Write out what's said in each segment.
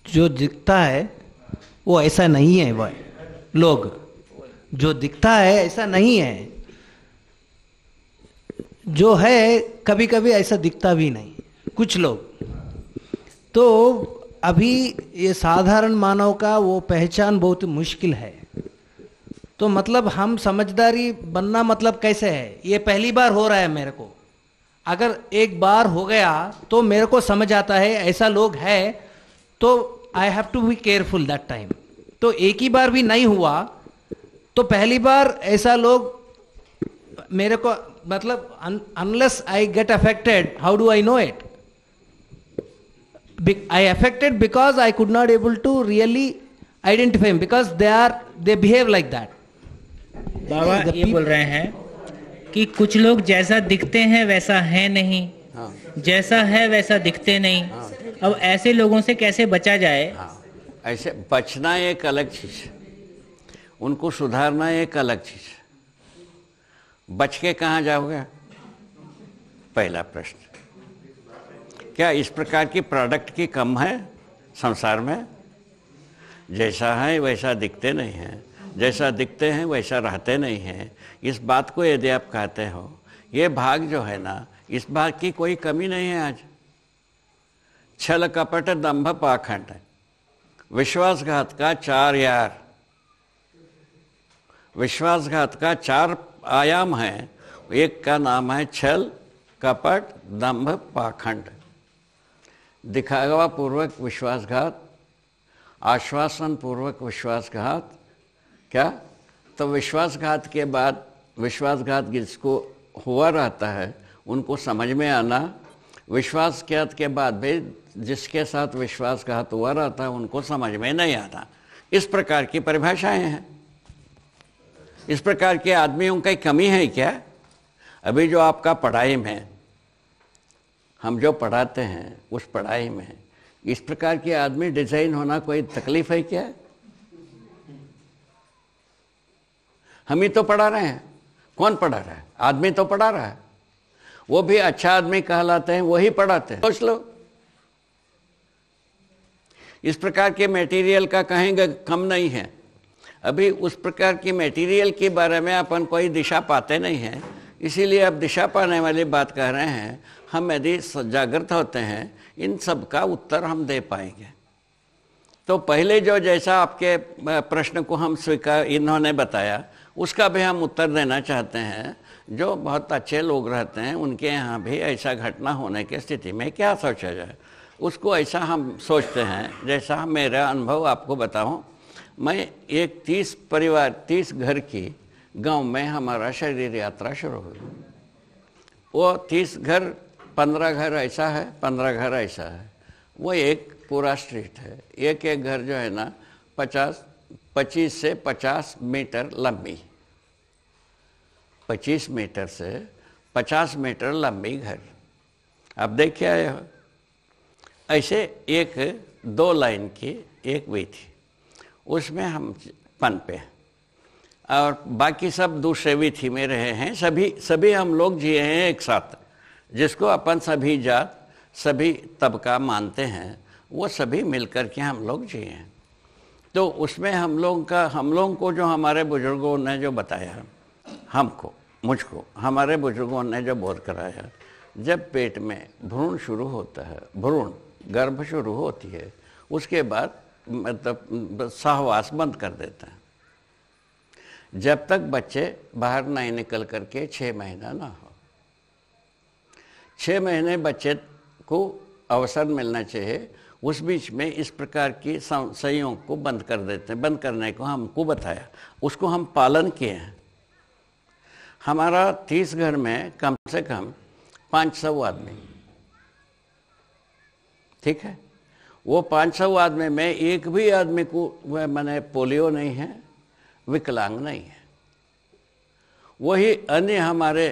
जो दिखता है वो ऐसा नहीं है। वह लोग जो दिखता है ऐसा नहीं है, जो है कभी कभी ऐसा दिखता भी नहीं कुछ लोग। तो अभी ये साधारण मानव का वो पहचान बहुत मुश्किल है। तो मतलब हम समझदारी बनना मतलब कैसे है, ये पहली बार हो रहा है मेरे को। अगर एक बार हो गया तो मेरे को समझ आता है ऐसा लोग है, तो I have to be careful that time. तो एक ही बार भी नहीं हुआ, तो पहली बार ऐसा लोग मेरे को मतलब unless I get affected, how do I know it? I affected because I could not able to really identify him because they behave like that. बाबा ये बोल रहे हैं कि कुछ लोग जैसा दिखते हैं वैसा है नहीं। हाँ। जैसा है वैसा दिखते नहीं। हाँ। अब ऐसे लोगों से कैसे बचा जाए? हाँ, ऐसे बचना एक अलग चीज, उनको सुधारना एक अलग चीज। बच के कहाँ जाओगे? पहला प्रश्न, क्या इस प्रकार की प्रोडक्ट की कम है संसार में? जैसा है वैसा दिखते नहीं हैं, जैसा दिखते हैं वैसा रहते नहीं हैं। इस बात को यदि आप कहते हो, ये भाग जो है ना, इस भाग की कोई कमी नहीं है आज। छल कपट दंभ पाखंड, विश्वासघात का चार यार, विश्वासघात का चार आयाम है। एक का नाम है छल कपट दंभ पाखंड। दिखावा पूर्वक विश्वासघात, आश्वासन पूर्वक विश्वासघात। क्या? तो विश्वासघात के बाद विश्वासघात जिसको हुआ रहता है उनको समझ में आना, विश्वासघात के बाद भी जिसके साथ विश्वासघात हुआ रहता है उनको समझ में नहीं आना। इस प्रकार की परिभाषाएं हैं। इस प्रकार के आदमियों की कमी है क्या? अभी जो आपका पढ़ाई में, हम जो पढ़ाते हैं उस पढ़ाई में इस प्रकार के आदमी डिजाइन होना कोई तकलीफ है क्या? हम ही तो पढ़ा रहे हैं। कौन पढ़ा रहा है? आदमी तो पढ़ा रहा है। वो भी अच्छा आदमी कहलाते हैं, वही पढ़ाते हैं। सोच लो, इस प्रकार के मटेरियल का कहेंगे कम नहीं है। अभी उस प्रकार की मटेरियल के बारे में अपन कोई दिशा पाते नहीं हैं, इसीलिए अब दिशा पाने वाली बात कह रहे हैं। हम यदि जागृत होते हैं, इन सब का उत्तर हम दे पाएंगे। तो पहले जो जैसा आपके प्रश्न को हम स्वीकार इन्होंने बताया, उसका भी हम उत्तर देना चाहते हैं। जो बहुत अच्छे लोग रहते हैं उनके यहाँ भी ऐसा घटना होने की स्थिति में क्या सोचा जाए, उसको ऐसा हम सोचते हैं। जैसा मेरा अनुभव आपको बताऊं, मैं एक 30 घर की गांव में हमारा शरीर यात्रा शुरू हुई। वो 30 घर, 15 घर ऐसा है, 15 घर ऐसा है। वो एक पूरा स्ट्रीट है। एक एक घर जो है ना 25 से 50 मीटर लंबी, 25 मीटर से 50 मीटर लंबी घर। आप देखिए आए हो। ऐसे एक 2 लाइन की एक हुई थी, उसमें हम पनपे और बाकी सब दूसरे विधि में रहे हैं। सभी हम लोग जिए हैं एक साथ, जिसको अपन सभी जात सभी तबका मानते हैं, वो सभी मिलकर के हम लोग जिए हैं। तो उसमें हम लोगों को जो हमारे बुजुर्गों ने जो बताया, हमको, मुझको हमारे बुजुर्गों ने जो बोध कराया, जब पेट में भ्रूण शुरू होता है, भ्रूण गर्भ शुरू होती है, उसके बाद मतलब सहवास बंद कर देता है। जब तक बच्चे बाहर नहीं निकल करके 6 महीना ना हो, 6 महीने बच्चे को अवसर मिलना चाहिए। उस बीच में इस प्रकार की संयोग को बंद कर देते हैं। बंद करने को हमको बताया, उसको हम पालन किए हैं। हमारा 30 घर में कम से कम 500 आदमी, ठीक है। वो 500 आदमी में एक भी आदमी को मैंने पोलियो नहीं है, विकलांग नहीं है। वही अन्य हमारे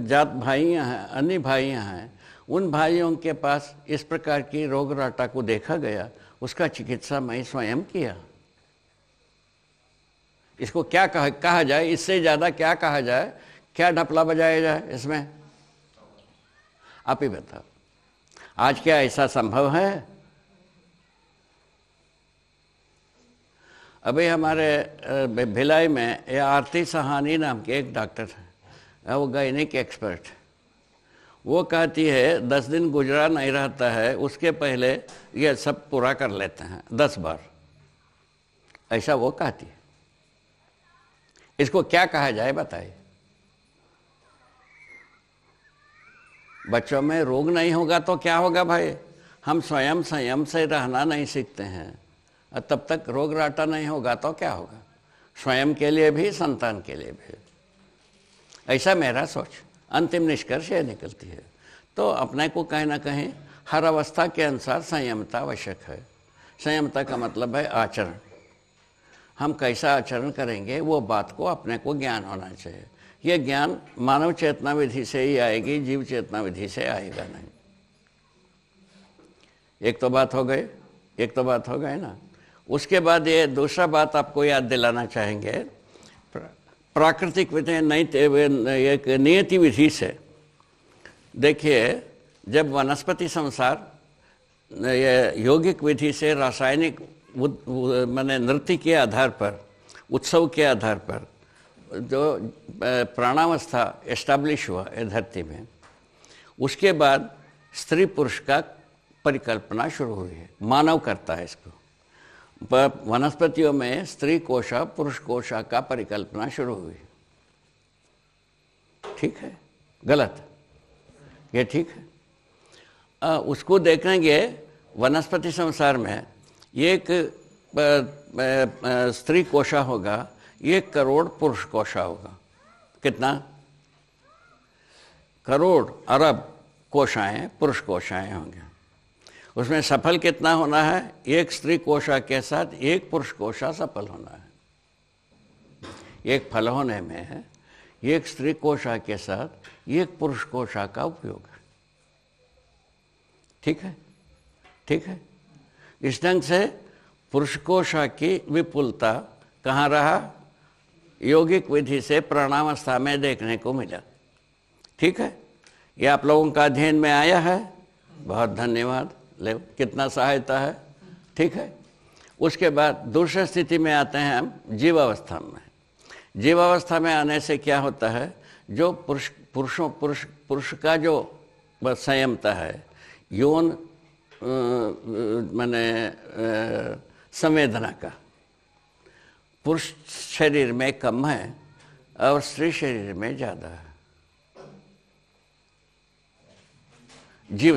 जात भाइयाँ हैं, अन्य भाइयाँ हैं, उन भाइयों के पास इस प्रकार की रोग राटा को देखा गया, उसका चिकित्सा मैं स्वयं किया। इसको क्या कहा जाए, इससे ज़्यादा क्या कहा जाए, क्या ढपला बजाया जाए इसमें? आप ही बताओ। आज क्या ऐसा संभव है? अभी हमारे भिलाई में ये आरती सहानी नाम के एक डॉक्टर है, वो गायनिक एक्सपर्ट है। वो कहती है 10 दिन गुजरा नहीं रहता है, उसके पहले ये सब पूरा कर लेते हैं 10 बार, ऐसा वो कहती है। इसको क्या कहा जाए बताइए? बच्चों में रोग नहीं होगा तो क्या होगा भाई? हम स्वयं संयम से रहना नहीं सीखते हैं, और तब तक रोग राटा नहीं होगा तो क्या होगा? स्वयं के लिए भी, संतान के लिए भी। ऐसा मेरा सोच, अंतिम निष्कर्ष ये निकलती है। तो अपने को कहीं ना कहीं हर अवस्था के अनुसार संयमता आवश्यक है। संयमता का मतलब है आचरण। हम कैसा आचरण करेंगे वो बात को अपने को ज्ञान होना चाहिए। ये ज्ञान मानव चेतना विधि से ही आएगी, जीव चेतना विधि से आएगा नहीं। एक तो बात हो गई ना। उसके बाद ये दूसरा बात आपको याद दिलाना चाहेंगे, प्राकृतिक विधि नहीं, एक नियति विधि से। देखिए, जब वनस्पति संसार ये यौगिक विधि से रासायनिक माने नृत्य के आधार पर, उत्सव के आधार पर जो प्राणावस्था एस्टैब्लिश हुआ है धरती में, उसके बाद स्त्री पुरुष का परिकल्पना शुरू हुई है। मानव करता है इसको। वनस्पतियों में स्त्री कोशा पुरुष कोशा का परिकल्पना शुरू हुई। ठीक है? गलत? ये ठीक है? उसको देखेंगे वनस्पति संसार में एक स्त्री कोशा होगा, 1 करोड़ पुरुष कोशा होगा। कितना? करोड़ अरब कोशाएं पुरुष कोशाएं होंगे। उसमें सफल कितना होना है? 1 स्त्री कोशा के साथ 1 पुरुष कोशा सफल होना है। एक फल होने में 1 स्त्री कोशा के साथ 1 पुरुष कोशा का उपयोग है। ठीक है? ठीक है? इस ढंग से पुरुष कोशा की विपुलता कहाँ रहा? यौगिक विधि से प्राणावस्था में देखने को मिला। ठीक है? ये आप लोगों का अध्ययन में आया है, बहुत धन्यवाद। ले, कितना सहायता है। ठीक है? उसके बाद दूसरी स्थिति में आते हैं हम जीवावस्था में। जीवावस्था में आने से क्या होता है? जो पुरुष का जो संयमता है, यौन माने संवेदना का, पुरुष शरीर में कम है और स्त्री शरीर में ज़्यादा है। जीव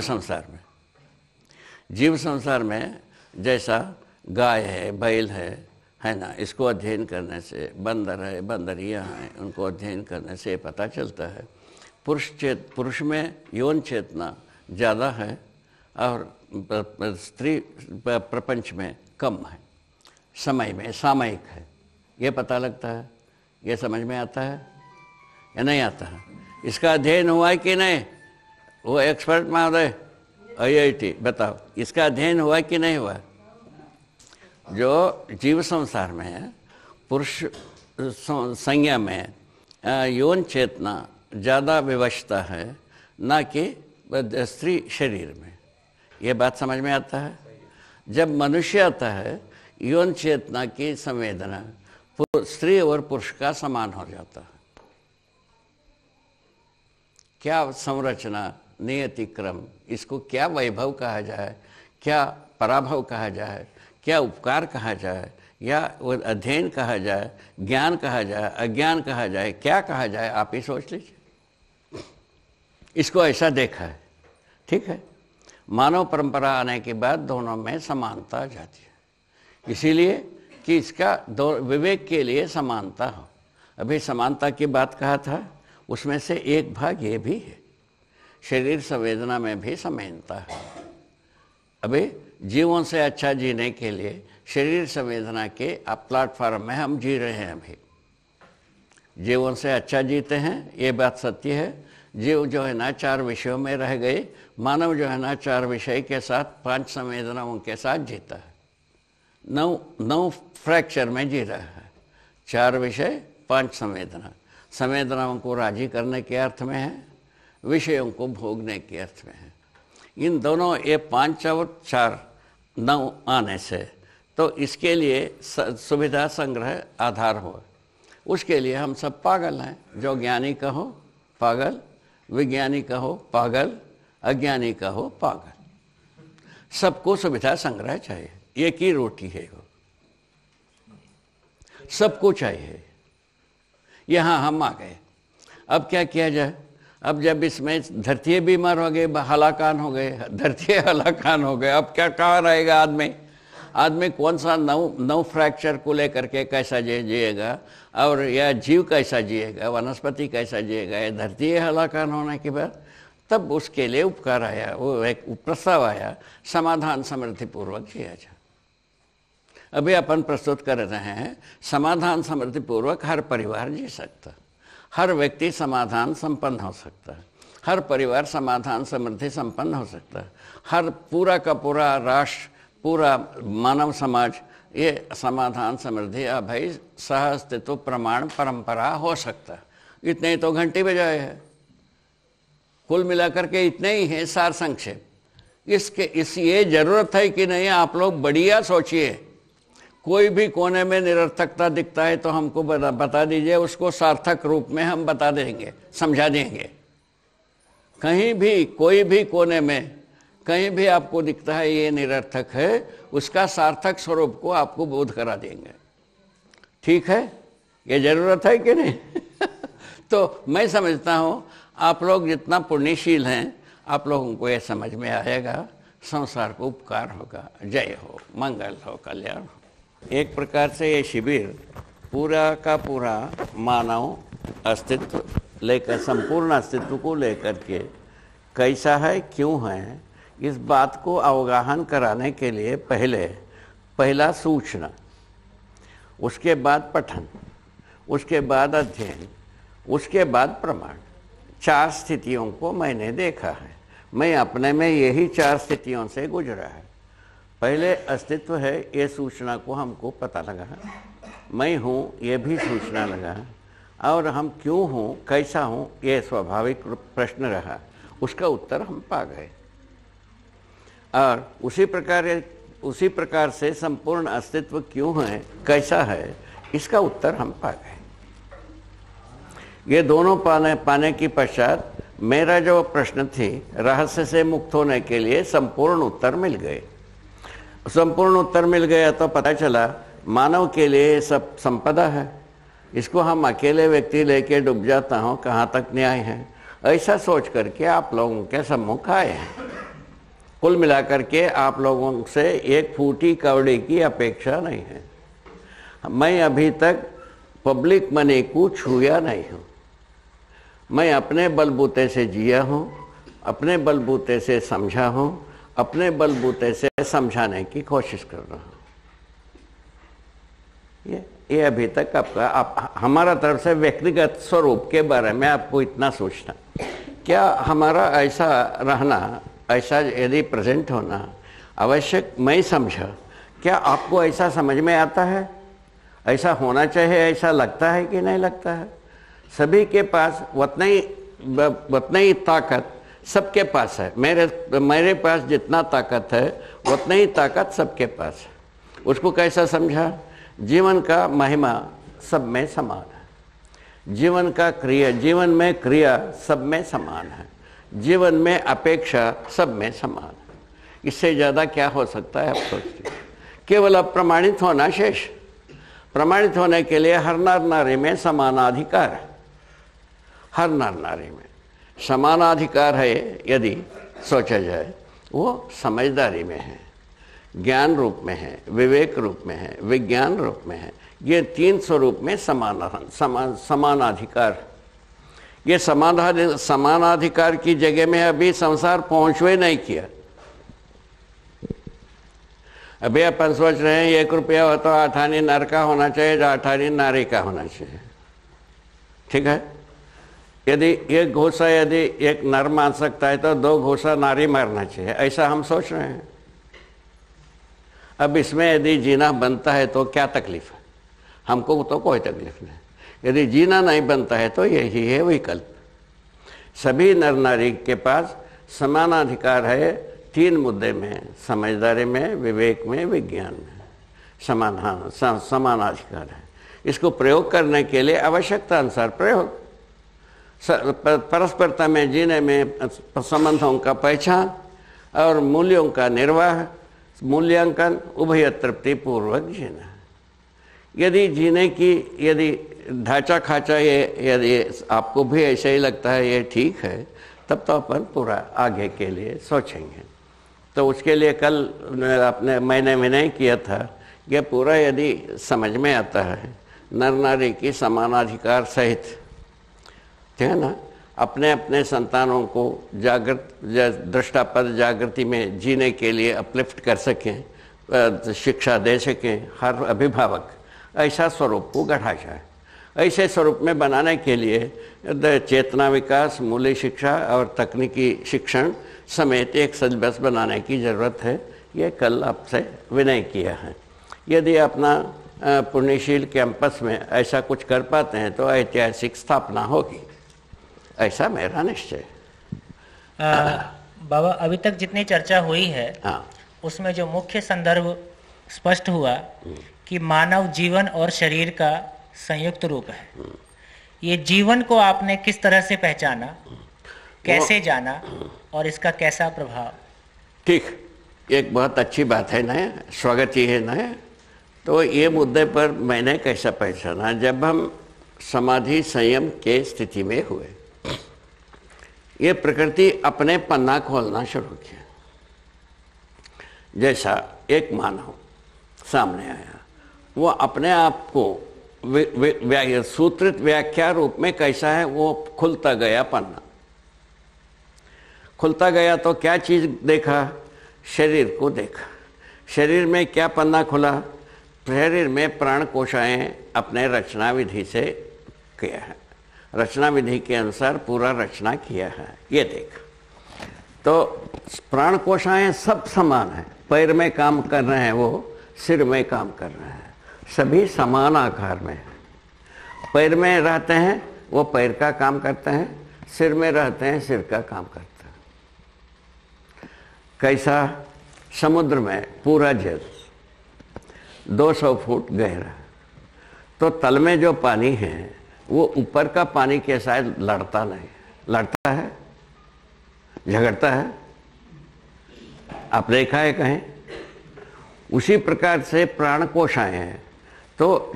संसार में जैसा गाय है, बैल है ना, इसको अध्ययन करने से, बंदर है, बंदरियाँ हैं, उनको अध्ययन करने से पता चलता है पुरुष में यौन चेतना ज़्यादा है और स्त्री प्रपंच में कम है, समय में सामयिक है। ये पता लगता है। ये समझ में आता है या नहीं आता है? इसका अध्ययन हुआ है कि नहीं? वो एक्सपर्ट महोदय IIT बताओ, इसका अध्ययन हुआ कि नहीं हुआ? जो जीव संसार में है, पुरुष संज्ञा में यौन चेतना ज़्यादा विवशता है, ना कि स्त्री शरीर में। ये बात समझ में आता है? जब मनुष्य आता है, यौन चेतना की संवेदना स्त्री और पुरुष का समान हो जाता है। क्या संरचना, नियति क्रम, इसको क्या वैभव कहा जाए, क्या पराभव कहा जाए, क्या उपकार कहा जाए, या अध्ययन कहा जाए, ज्ञान कहा जाए, अज्ञान कहा जाए, क्या कहा जाए, आप ही सोच लीजिए। इसको ऐसा देखा है। ठीक है? मानव परंपरा आने के बाद दोनों में समानता आ जाती है, इसीलिए कि इसका विवेक के लिए समानता हो। अभी समानता की बात कहा था, उसमें से एक भाग ये भी है, शरीर संवेदना में भी समानता है। अभी जीवन से अच्छा जीने के लिए शरीर संवेदना के प्लेटफॉर्म में हम जी रहे हैं। अभी जीवन से अच्छा जीते हैं, ये बात सत्य है। जीव जो है ना 4 विषयों में रह गए, मानव जो है ना 4 विषय के साथ 5 संवेदनाओं के साथ जीता है। 9 फ्रैक्चर में जी रहा है। 4 विषय 5 संवेदना। संवेदनाओं को राजी करने के अर्थ में है, विषयों को भोगने के अर्थ में है। इन दोनों, ये 5 और 4 9 आने से तो इसके लिए सुविधा संग्रह आधार हो, उसके लिए हम सब पागल हैं। जो ज्ञानी कहो पागल, विज्ञानी कहो पागल, अज्ञानी कहो पागल, सबको सुविधा संग्रह चाहिए। एक ही रोटी है वो, सबको चाहिए। यहाँ हम आ गए, अब क्या किया जाए? अब जब इसमें धरती बीमार हो गए, हलाकान हो गए, धरती हलाकान हो गए, अब क्या कहाँ रहेगा आदमी? आदमी कौन सा नौ फ्रैक्चर को लेकर के कैसा जिएगा, और या जीव कैसा जिएगा, वनस्पति कैसा जिएगा? ये धरती हलाकान होने के बाद तब उसके लिए उपकार आया, वो एक प्रस्ताव आया, समाधान समृद्धि पूर्वक किया जाए। अभी अपन प्रस्तुत कर रहे हैं, समाधान समृद्धि पूर्वक हर परिवार जी सकता, हर व्यक्ति समाधान संपन्न हो सकता है, हर परिवार समाधान समृद्धि संपन्न हो सकता है, हर पूरा का पूरा राष्ट्र, पूरा मानव समाज ये समाधान समृद्धि अभय सह अस्तित्व प्रमाण परंपरा हो सकता है। इतने ही तो घंटी बजाए है, कुल मिलाकर के इतने ही है सार संक्षेप। ये जरूरत है कि नहीं, आप लोग बढ़िया सोचिए। कोई भी कोने में निरर्थकता दिखता है तो हमको बता दीजिए, उसको सार्थक रूप में हम बता देंगे, समझा देंगे। कहीं भी कोई भी कोने में कहीं भी आपको दिखता है ये निरर्थक है, उसका सार्थक स्वरूप को आपको बोध करा देंगे। ठीक है, ये जरूरत है कि नहीं? तो मैं समझता हूँ आप लोग जितना पुण्यशील हैं, आप लोगों को ये समझ में आएगा, संसार को उपकार होगा। जय हो, मंगल हो, कल्याण हो। एक प्रकार से ये शिविर पूरा का पूरा मानव अस्तित्व लेकर, संपूर्ण अस्तित्व को लेकर के कैसा है, क्यों है, इस बात को अवगाहन कराने के लिए पहला सूचना, उसके बाद पठन, उसके बाद अध्ययन, उसके बाद प्रमाण, 4 स्थितियों को मैंने देखा है। मैं अपने में यही 4 स्थितियों से गुजरा है। पहले अस्तित्व है, ये सूचना को हमको पता लगा, मैं हूँ ये भी सूचना लगा, और हम क्यों हूँ, कैसा हूँ, ये स्वाभाविक प्रश्न रहा, उसका उत्तर हम पा गए। और उसी प्रकार से संपूर्ण अस्तित्व क्यों है, कैसा है, इसका उत्तर हम पा गए। ये दोनों पाने के पश्चात मेरा जो प्रश्न थी, रहस्य से मुक्त होने के लिए संपूर्ण उत्तर मिल गए। संपूर्ण उत्तर मिल गया तो पता चला मानव के लिए सब संपदा है, इसको हम अकेले व्यक्ति लेके डूब जाता हूँ, कहाँ तक न्याय है, ऐसा सोच करके आप लोगों के सम्मुख आए हैं। कुल मिलाकर के आप लोगों से एक फूटी कौड़ी की अपेक्षा नहीं है। मैं अभी तक पब्लिक मनी को छुआ नहीं हूँ। मैं अपने बलबूते से जिया हूँ, अपने बलबूते से समझा हूँ, अपने बलबूते से समझाने की कोशिश कर रहा हूँ। ये अभी तक आपका हमारा तरफ से व्यक्तिगत स्वरूप के बारे में आपको इतना सोचना, क्या हमारा ऐसा रहना, ऐसा यदि प्रेजेंट होना आवश्यक, मैं समझा, क्या आपको ऐसा समझ में आता है, ऐसा होना चाहिए, ऐसा लगता है कि नहीं लगता है? सभी के पास उतना ही ताकत सबके पास है। मेरे पास जितना ताकत है उतना ही ताकत सबके पास है। उसको कैसा समझा? जीवन का महिमा सब में समान है, जीवन में क्रिया सब में समान है, जीवन में अपेक्षा सब में समान है। इससे ज़्यादा क्या हो सकता है आप सोचते? केवल अब प्रमाणित होना शेष। प्रमाणित होने के लिए हर नर नारी में समानाधिकार है, हर नर नारी में समानाधिकार है। यदि सोचा जाए वो समझदारी में है, ज्ञान रूप में है, विवेक रूप में है, विज्ञान रूप में है। ये 3 स्वरूप में समानाधिकार। ये समानाधिकार की जगह में अभी संसार पहुंचवे नहीं किया। अभी अपन सोच रहे हैं 1 रुपया हो तो 8 आने नर का होना चाहिए, 8 आने नारी का होना चाहिए। ठीक है, यदि एक घोषा यदि एक नर मार सकता है तो 2 घोषा नारी मारना चाहिए, ऐसा हम सोच रहे हैं। अब इसमें यदि जीना बनता है तो क्या तकलीफ है? हमको तो कोई तकलीफ नहीं। यदि जीना नहीं बनता है तो यही है विकल्प। सभी नर नारी के पास समानाधिकार है 3 मुद्दे में, समझदारी में, विवेक में, विज्ञान में। समानाधिकार है। इसको प्रयोग करने के लिए आवश्यकता अनुसार प्रयोग, परस्परता में जीने में संबंधों का पहचान और मूल्यों का निर्वाह, मूल्यांकन, उभय तृप्ति पूर्वक जीना। यदि जीने की यदि ढांचा खाचा यदि आपको भी ऐसा ही लगता है ये ठीक है, तब तो अपन पूरा आगे के लिए सोचेंगे। तो उसके लिए कल मैंने विनय किया था, यह पूरा यदि समझ में आता है नर नारी की समानाधिकार सहित, ठीक है ना, अपने अपने संतानों को दृष्टापद जागृति में जीने के लिए अपलिफ्ट कर सकें, शिक्षा दे सकें हर अभिभावक, ऐसा स्वरूप को गढ़ा जाए। ऐसे स्वरूप में बनाने के लिए चेतना विकास, मूल्य शिक्षा और तकनीकी शिक्षण समेत एक सिलेबस बनाने की ज़रूरत है। ये कल आपसे विनय किया है। यदि अपना पुण्यशील कैंपस में ऐसा कुछ कर पाते हैं तो ऐतिहासिक स्थापना होगी, ऐसा मेरा निश्चय। बाबा, अभी तक जितनी चर्चा हुई है, हाँ, उसमें जो मुख्य संदर्भ स्पष्ट हुआ कि मानव जीवन और शरीर का संयुक्त रूप है। ये जीवन को आपने किस तरह से पहचाना, कैसे जाना और इसका कैसा प्रभाव? ठीक, एक बहुत अच्छी बात है ना, स्वागत ही है ना। तो ये मुद्दे पर मैंने कैसा पहचाना, जब हम समाधि संयम के स्थिति में हुए, ये प्रकृति अपने पन्ना खोलना शुरू किया। जैसा एक मानव सामने आया, वो अपने आप को सूत्रित व्याख्या रूप में कैसा है वो खुलता गया पन्ना, खुलता गया। तो क्या चीज़ देखा? शरीर को देखा। शरीर में क्या पन्ना खुला? शरीर में प्राण कोशाएं अपने रचना विधि से किया है, रचना विधि के अनुसार पूरा रचना किया है, ये देखा। तो प्राण कोशाएं सब समान है, पैर में काम कर रहे हैं वो सिर में काम कर रहे हैं, सभी समान आकार में है। पैर में रहते हैं वो पैर का काम करते हैं, सिर में रहते हैं सिर का काम करते हैं। कैसा? समुद्र में पूरा जल 200 फुट गहरा, तो तल में जो पानी है वो ऊपर का पानी के साथ लड़ता नहीं, लड़ता है, झगड़ता है, आप देखा है कहीं? उसी प्रकार से प्राण कोशाएं हैं। तो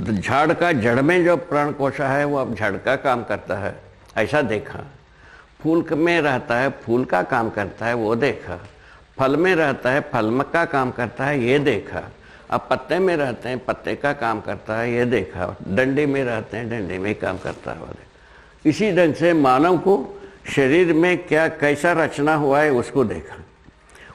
झाड़ का जड़ में जो प्राण कोशा है वो अब झाड़ का काम करता है, ऐसा देखा। फूल में रहता है, फूल का काम करता है, वो देखा। फल में रहता है, फल का काम करता है, ये देखा। अब पत्ते में रहते हैं, पत्ते का काम करता है, ये देखा। डंडी में रहते हैं, डंडी में काम करता है, वो देखा। इसी ढंग से मानव को शरीर में क्या कैसा रचना हुआ है उसको देखा।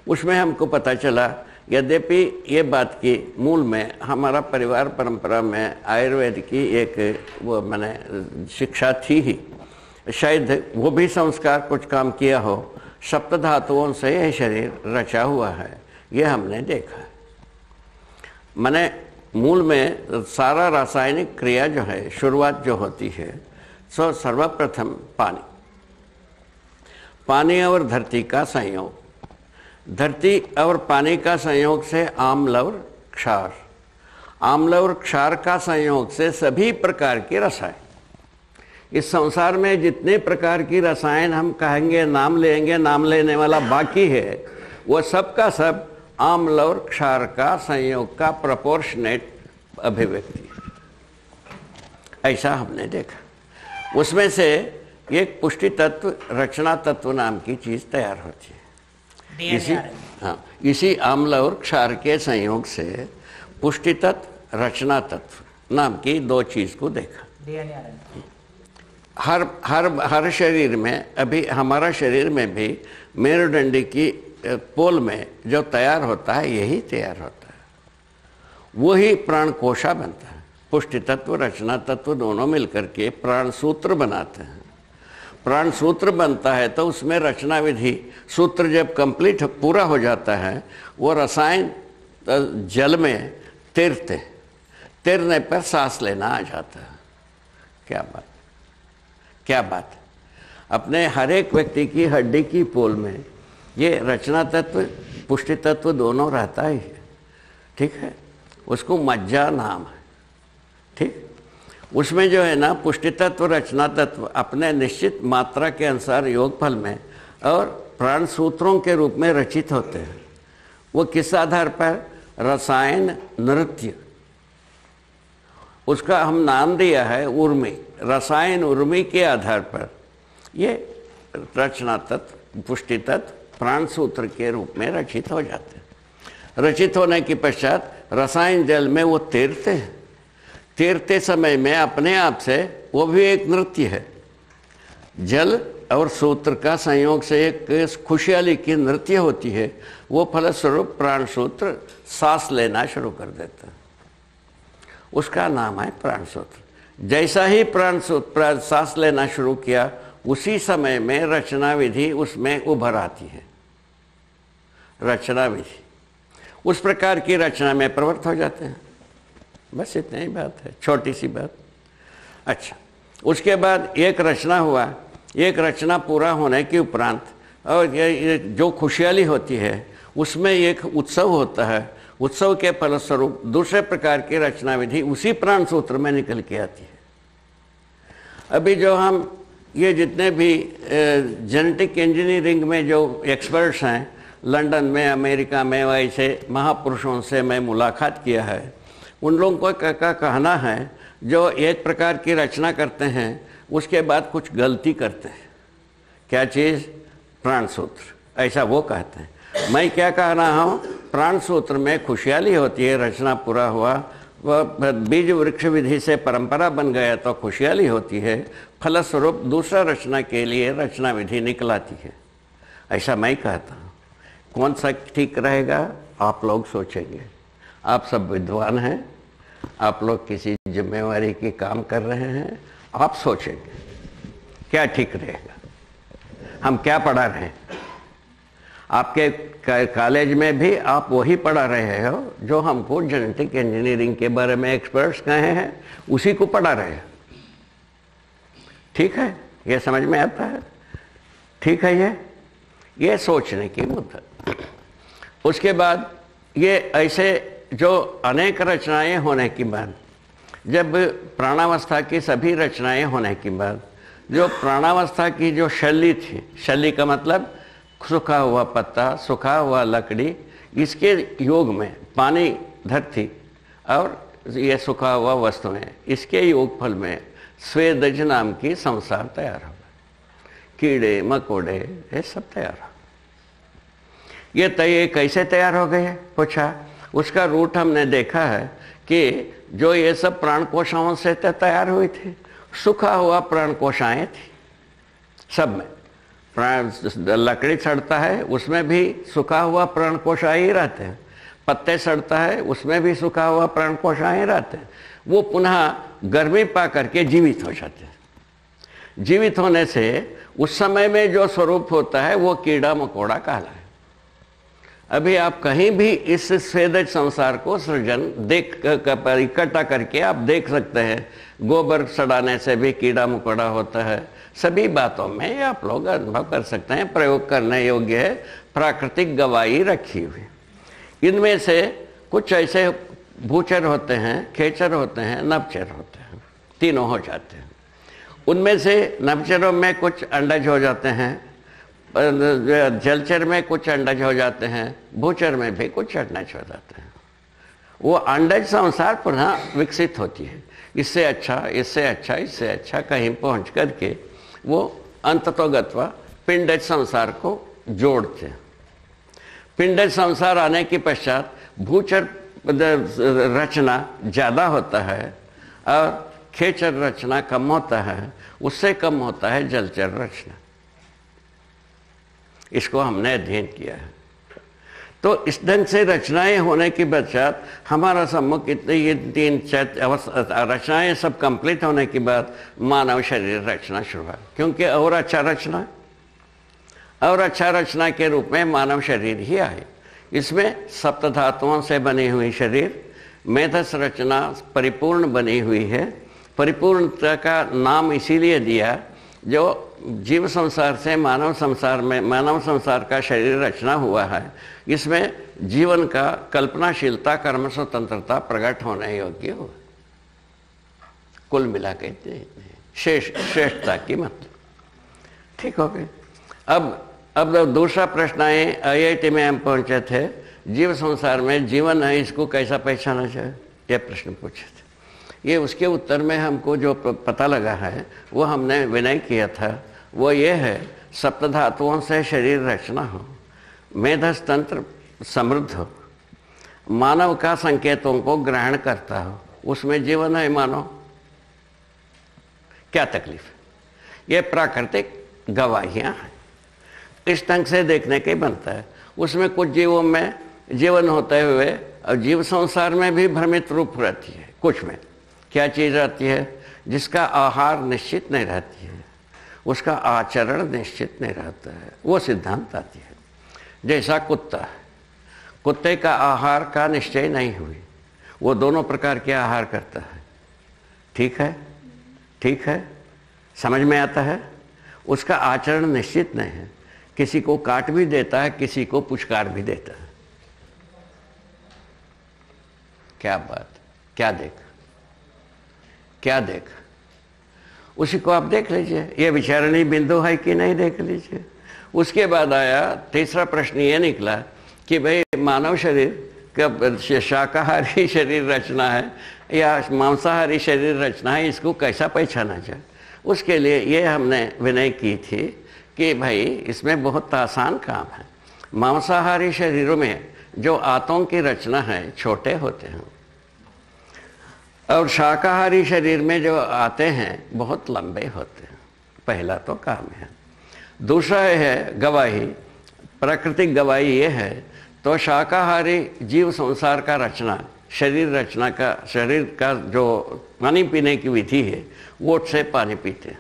उसमें हमको पता चला, यद्यपि ये बात की मूल में हमारा परिवार परंपरा में आयुर्वेद की एक वो मैंने शिक्षा थी ही, शायद वो भी संस्कार कुछ काम किया हो। सप्त धातुओं से यह शरीर रचा हुआ है, ये हमने देखा है। मैंने मूल में सारा रासायनिक क्रिया जो है, शुरुआत जो होती है, सो सर्वप्रथम पानी, पानी और धरती का संयोग, धरती और पानी का संयोग से आम्ल और क्षार, आम्ल और क्षार का संयोग से सभी प्रकार की रसायन। इस संसार में जितने प्रकार की रसायन हम कहेंगे, नाम लेंगे, नाम लेने वाला बाकी है, वो सब का सब आम्ल और क्षार का संयोग का प्रोपोर्शनेट अभिव्यक्ति, ऐसा हमने देखा। उसमें से एक पुष्टि तत्व, रचना तत्व नाम की चीज तैयार होती है। इसी आम्ल और क्षार के संयोग से पुष्टि तत्व, रचना तत्व नाम की दो चीज को देखा। हर शरीर में, अभी हमारा शरीर में भी मेरुदंडी की पोल में जो तैयार होता है, यही तैयार होता है, वही प्राण कोशा बनता है। पुष्टि तत्व, रचना तत्व दोनों मिलकर के प्राण सूत्र बनाते हैं। प्राण सूत्र बनता है तो उसमें रचना विधि, सूत्र जब कंप्लीट पूरा हो जाता है, वो रसायन जल में तिरते, तिरने पर सांस लेना आ जाता है। क्या बात, क्या बात। अपने हर एक व्यक्ति की हड्डी की पोल में ये रचना तत्व, पुष्टि तत्व दोनों रहता ही है, ठीक है। उसको मज्जा नाम है। ठीक, उसमें जो है ना पुष्टि तत्व, रचना तत्व अपने निश्चित मात्रा के अनुसार योगफल में और प्राण सूत्रों के रूप में रचित होते हैं। वो किस आधार पर? रसायन नृत्य, उसका हम नाम दिया है उर्मी, रसायन उर्मी के आधार पर ये रचना तत्व, पुष्टि तत्व प्राण सूत्र के रूप में रचित हो जाते हैं। रचित होने के पश्चात रसायन जल में वो तैरते हैं। तैरते समय में अपने आप से वो भी एक नृत्य है। जल और सूत्र का संयोग से एक खुशहाली की नृत्य होती है। वो फलस्वरूप प्राण सूत्र सांस लेना शुरू कर देता है, उसका नाम है प्राण सूत्र। जैसा ही प्राण सूत्र सांस लेना शुरू किया, उसी समय में रचना विधि उसमें उभर आती है। रचना विधि उस प्रकार की रचना में प्रवृत्त हो जाते हैं। बस इतनी ही बात है, छोटी सी बात। अच्छा, उसके बाद एक रचना हुआ। एक रचना पूरा होने के उपरांत और ये जो खुशहाली होती है उसमें एक उत्सव होता है। उत्सव के फलस्वरूप दूसरे प्रकार की रचना विधि उसी प्राण सूत्र में निकल के आती है। अभी जो हम ये जितने भी जेनेटिक इंजीनियरिंग में जो एक्सपर्ट्स हैं, लंदन में, अमेरिका में, वैसे महापुरुषों से मैं मुलाकात किया है। उन लोगों का कहना है जो एक प्रकार की रचना करते हैं उसके बाद कुछ गलती करते हैं। क्या चीज़? प्राण सूत्र, ऐसा वो कहते हैं। मैं क्या कह रहा हूँ, प्राण सूत्र में खुशहाली होती है, रचना पूरा हुआ, वह बीज वृक्ष विधि से परंपरा बन गया तो खुशहाली होती है, फलस्वरूप दूसरा रचना के लिए रचना विधि निकलाती है। ऐसा मैं कहता हूँ। कौन सा ठीक रहेगा आप लोग सोचेंगे। आप सब विद्वान हैं, आप लोग किसी जिम्मेवारी की काम कर रहे हैं, आप सोचेंगे क्या ठीक रहेगा। हम क्या पढ़ा रहे हैं? आपके कॉलेज में भी आप वही पढ़ा रहे हो जो हमको जेनेटिक इंजीनियरिंग के बारे में एक्सपर्ट्स कहे हैं, उसी को पढ़ा रहे हैं। ठीक है, ये समझ में आता है? ठीक है, ये सोचने की मुद्दा। उसके बाद ये ऐसे जो अनेक रचनाएं होने के बाद, जब प्राणावस्था की सभी रचनाएं होने के बाद, जो प्राणावस्था की जो शैली थी, शैली का मतलब सूखा हुआ पत्ता, सूखा हुआ लकड़ी, इसके योग में पानी, धरती और ये सूखा हुआ वस्तुएं, इसके योगफल में स्वेदज नाम की संसार तैयार हो गए। कीड़े मकोड़े ये सब तैयार हो। ये कैसे तैयार हो गए पूछा। उसका रूट हमने देखा है कि जो ये सब प्राण कोशाओं से तैयार हुई थी, सूखा हुआ प्राण कोशाएं थी सब में। प्राण लकड़ी सड़ता है उसमें भी सूखा हुआ प्राण कोशाएं ही रहते हैं, पत्ते सड़ता है उसमें भी सूखा हुआ प्राण कोशाएं रहते हैं। वो पुनः गर्मी पा करके जीवित हो जाते हैं। जीवित होने से उस समय में जो स्वरूप होता है वो कीड़ा मकोड़ा कहलाए। अभी आप कहीं भी इस स्वेदज संसार को सृजन देख इकट्ठा करके आप देख सकते हैं। गोबर सड़ाने से भी कीड़ा मकोड़ा होता है। सभी बातों में आप लोग अनुभव कर सकते हैं, प्रयोग करने योग्य है, प्राकृतिक गवाही रखी हुई। इनमें से कुछ ऐसे भूचर होते हैं, खेचर होते हैं, नभचर होते हैं, तीनों हो जाते हैं। उनमें से नभचरों में कुछ अंडज हो जाते हैं, जलचर में कुछ अंडज हो जाते हैं, भूचर में भी कुछ अंडज हो जाते हैं। वो अंडज संसार पुनः विकसित होती है, इससे अच्छा, इससे अच्छा, इससे अच्छा, कहीं पहुंच करके वो अंततोगत्वा पिंडज संसार को जोड़ते हैं। पिंडज संसार आने के पश्चात भूचर रचना ज़्यादा होता है और खेचर रचना कम होता है, उससे कम होता है जलचर रचना। इसको हमने अध्ययन किया है। तो इस ढंग से रचनाएं होने के पश्चात हमारा सम्मुख इतने ये तीन रचनाएं सब कंप्लीट होने के बाद मानव शरीर रचना शुरू हुआ। क्योंकि और अच्छा रचना के रूप में मानव शरीर ही आए। इसमें सप्त धातुओं से बनी हुई शरीर, मेधस रचना परिपूर्ण बनी हुई है। परिपूर्णता का नाम इसीलिए दिया जो जीव संसार से मानव संसार का शरीर रचना हुआ है, इसमें जीवन का कल्पनाशीलता, कर्म स्वतंत्रता प्रकट होने योग्य हो। कुल मिला के श्रेष्ठता की मतलब ठीक हो गई। अब दूसरा प्रश्न आए, IIT में हम पहुंचे थे, जीव संसार में जीवन है, इसको कैसा पहचाना जाए, यह प्रश्न पूछे थे। ये उसके उत्तर में हमको जो पता लगा है वो हमने विनय किया था, वो ये है सप्तधातुओं से शरीर रचना हो, मेधस तंत्र समृद्ध हो, मानव का संकेतों को ग्रहण करता हो, उसमें जीवन है मानव। क्या तकलीफ है? ये प्राकृतिक गवाहियां हैं, इस ढंग से देखने के बनता है। उसमें कुछ जीवों में जीवन होते हुए और जीव संसार में भी भ्रमित रूप रहती है। कुछ में क्या चीज़ रहती है? जिसका आहार निश्चित नहीं रहती है, उसका आचरण निश्चित नहीं रहता है, वो सिद्धांत आती है। जैसा कुत्ता है, कुत्ते का आहार का निश्चय नहीं हुई, वो दोनों प्रकार के आहार करता है। ठीक है, ठीक है, समझ में आता है। उसका आचरण निश्चित नहीं है, किसी को काट भी देता है, किसी को पुचकार भी देता है। क्या बात, क्या देख, क्या देख, उसी को आप देख लीजिए, ये विचारणीय बिंदु है कि नहीं, देख लीजिए। उसके बाद आया तीसरा प्रश्न, ये निकला कि भाई मानव शरीर का शाकाहारी शरीर रचना है या मांसाहारी शरीर रचना है, इसको कैसा पहचाना जाए। उसके लिए ये हमने विनय की थी कि भाई इसमें बहुत आसान काम है। मांसाहारी शरीरों में जो आंतों की रचना है छोटे होते हैं, और शाकाहारी शरीर में जो आते हैं बहुत लंबे होते हैं। पहला तो काम है। दूसरा है गवाही, प्राकृतिक गवाही ये है, तो शाकाहारी जीव संसार का रचना, शरीर का जो पानी पीने की विधि है, वोट से पानी पीते हैं।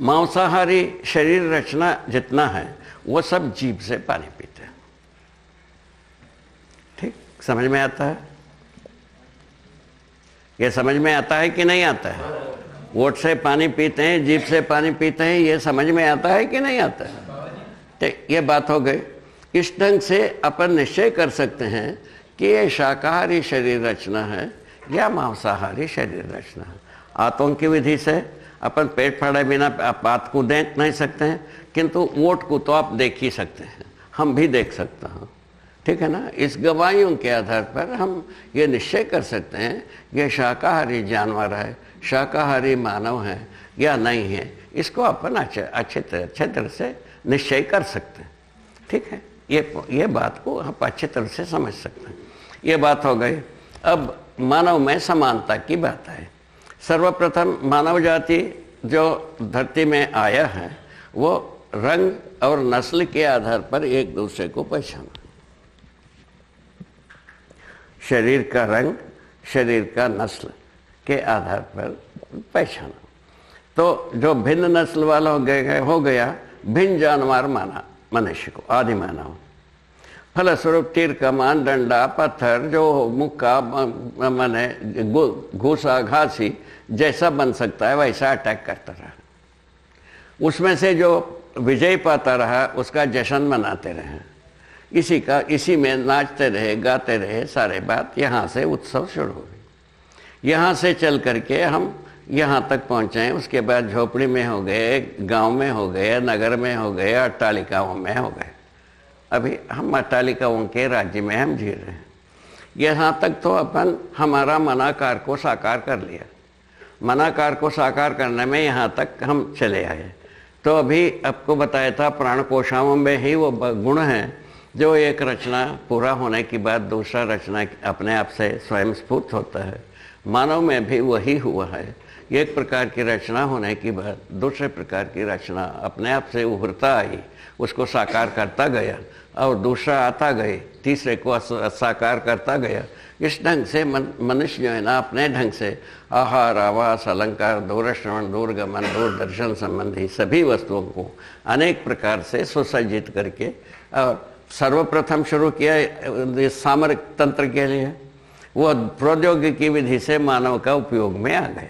मांसाहारी शरीर रचना जितना है वो सब जीभ से पानी पीते हैं। ठीक, समझ में आता है? ये समझ में आता है कि नहीं आता है? वोट से पानी पीते हैं, जीभ से पानी पीते हैं, ये समझ में आता है कि नहीं आता है? ठीक, ये बात हो गई। इस ढंग से अपन निश्चय कर सकते हैं कि ये शाकाहारी शरीर रचना है या मांसाहारी शरीर रचना है। आंतों की विधि से अपन पेट फाड़े बिना बात को देख नहीं सकते हैं, किंतु वोट को तो आप देख ही सकते हैं, हम भी देख सकते हैं। ठीक है ना? इस गवाहियों के आधार पर हम ये निश्चय कर सकते हैं ये शाकाहारी जानवर है, शाकाहारी मानव है या नहीं है। इसको अपन अच्छे तरह से निश्चय कर सकते हैं। ठीक है, ये बात को हम अच्छे तरह से समझ सकते हैं। ये बात हो गई। अब मानव में समानता की बात है। सर्वप्रथम मानव जाति जो धरती में आया है वो रंग और नस्ल के आधार पर एक दूसरे को पहचाना। शरीर का रंग, शरीर का नस्ल के आधार पर पहचाना। तो जो भिन्न नस्ल वाला हो गया भिन्न जानवर माना मनुष्य को, आदि मानव। फलस्वरूप तीर कमान, डंडा, पत्थर, जो मुक्का माने घूसा, घासी जैसा बन सकता है वैसा अटैक करता रहा। उसमें से जो विजय पाता रहा उसका जश्न मनाते रहे, इसी में नाचते रहे, गाते रहे। सारे बात यहाँ से उत्सव शुरू हो गई। यहाँ से चल करके हम यहाँ तक पहुँचे। उसके बाद झोपड़ी में हो गए, गांव में हो गए, नगर में हो गए, अट्टालिकाओं में हो गए। अभी हम अट्टालिकाओं के राज्य में हम जी रहे हैं। यहाँ तक तो अपन हमारा मनाकार को साकार कर लिया। मनाकार को साकार करने में यहाँ तक हम चले आए। तो अभी आपको बताया था प्राण कोशाओं में ही वो गुण है जो एक रचना पूरा होने के बाद दूसरा रचना अपने आप से स्वयं स्फूर्त होता है। मानव में भी वही हुआ है। एक प्रकार की रचना होने के बाद दूसरे प्रकार की रचना अपने आप से उभरता आई, उसको साकार करता गया और दूसरा आता गए, तीसरे को साकार करता गया। इस ढंग से मनुष्य जो है ना अपने ढंग से आहार, आवास, अलंकार, दूरश्रवण, दूरगमन, दूरदर्शन संबंधी सभी वस्तुओं को अनेक प्रकार से सुसज्जित करके और सर्वप्रथम शुरू किया सामरिक तंत्र के लिए। वो प्रौद्योगिकी विधि से मानव का उपयोग में आ गए।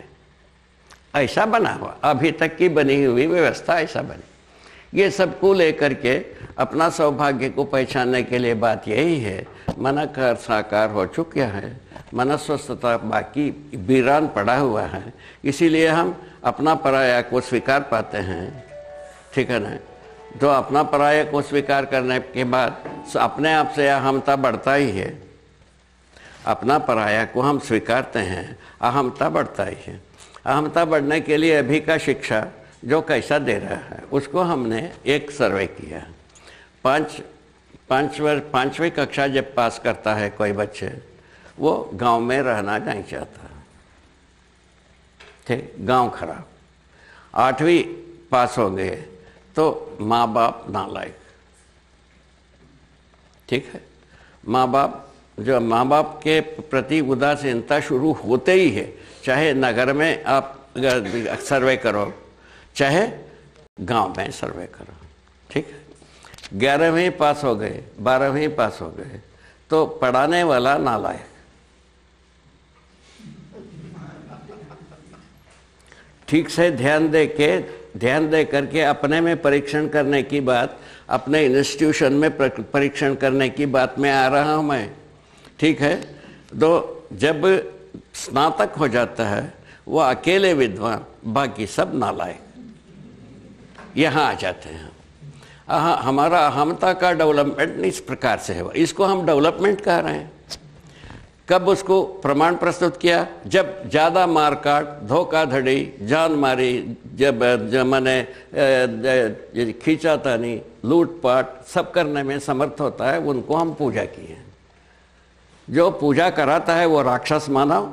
ऐसा बना हुआ, अभी तक की बनी हुई व्यवस्था ऐसा बनी। ये सबको लेकर के अपना सौभाग्य को पहचानने के लिए बात यही है, मन का साकार हो चुका है, मन स्वस्थता बाकी वीरान पड़ा हुआ है, इसीलिए हम अपना पराया को स्वीकार पाते हैं, ठीक है ना। तो अपना पराया को स्वीकार करने के बाद अपने आप से अहमता बढ़ता ही है, अपना पराया को हम स्वीकारते हैं, अहमता बढ़ता ही है। अहमता बढ़ने के लिए अभी का शिक्षा जो कैसा दे रहा है उसको हमने एक सर्वे किया। पाँचवीं कक्षा जब पास करता है कोई बच्चे, वो गांव में रहना नहीं चाहता, ठीक, गांव खराब। 8वीं पास हो गए तो माँ बाप नालायक, ठीक है। माँ बाप के प्रति उदासीनता शुरू होते ही है, चाहे नगर में आप सर्वे करो चाहे गांव में सर्वे करो, ठीक है। 11वीं पास हो गए, 12वीं पास हो गए तो पढ़ाने वाला नालायक, ठीक से ध्यान दे करके अपने में परीक्षण करने की बात, अपने इंस्टीट्यूशन में परीक्षण करने की बात में आ रहा हूँ मैं, ठीक है। तो जब स्नातक हो जाता है वो अकेले विद्वान, बाकी सब नालायक यहाँ आ जाते हैं। हमारा अहमता का डेवलपमेंट इस प्रकार से है, इसको हम डेवलपमेंट कह रहे हैं। कब उसको प्रमाण प्रस्तुत किया? जब ज़्यादा मारकाट, धोखाधड़ी, जान मारी, जब मैंने खींचातानी, लूटपाट सब करने में समर्थ होता है, उनको हम पूजा किए। जो पूजा कराता है वो राक्षस मानव,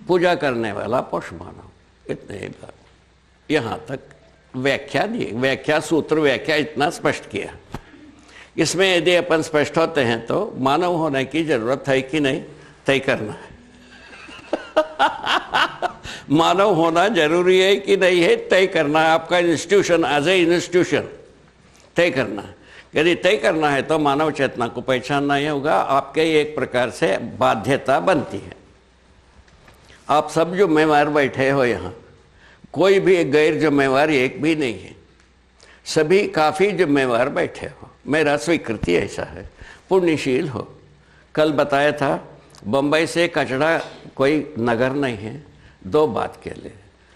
पूजा करने वाला पशु मानव। इतने ही बात, यहाँ तक व्याख्या दी, व्याख्या सूत्र व्याख्या इतना स्पष्ट किया। इसमें यदि अपन स्पष्ट होते हैं तो मानव होने की जरूरत है कि नहीं, तय करना है। मानव होना जरूरी है कि नहीं है, तय करना है। आपका इंस्टीट्यूशन एज ए इंस्टीट्यूशन तय करना है। यदि तय करना है तो मानव चेतना को पहचानना ही होगा, आपके एक प्रकार से बाध्यता बनती है। आप सब जिम्मेवार बैठे हो यहाँ, कोई भी गैर जिम्मेवार एक भी नहीं है, सभी काफ़ी जिम्मेवार बैठे हो। मेरा स्वीकृति ऐसा है, पुण्यशील हो। कल बताया था बम्बई से कचड़ा कोई नगर नहीं है, 2 बात के लिए,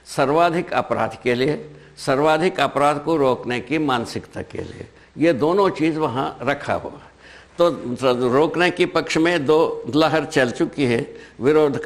सर्वाधिक अपराध के लिए, सर्वाधिक अपराध को रोकने की मानसिकता के लिए। ये दोनों चीज़ वहाँ रखा हुआ है। तो रोकने की पक्ष में 2 लहर चल चुकी है, विरोध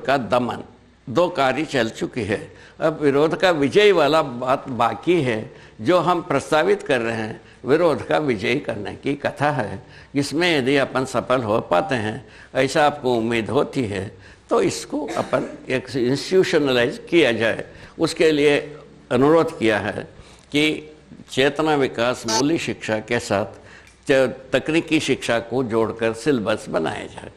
का दमन, 2 कार्य चल चुकी है। अब विरोध का विजय वाला बात बाकी है, जो हम प्रस्तावित कर रहे हैं, विरोध का विजय करने की कथा है। इसमें यदि अपन सफल हो पाते हैं, ऐसा आपको उम्मीद होती है, तो इसको अपन एक इंस्टीट्यूशनलाइज किया जाए। उसके लिए अनुरोध किया है कि चेतना विकास मूल्य शिक्षा के साथ तकनीकी शिक्षा को जोड़कर सिलेबस बनाया जाए।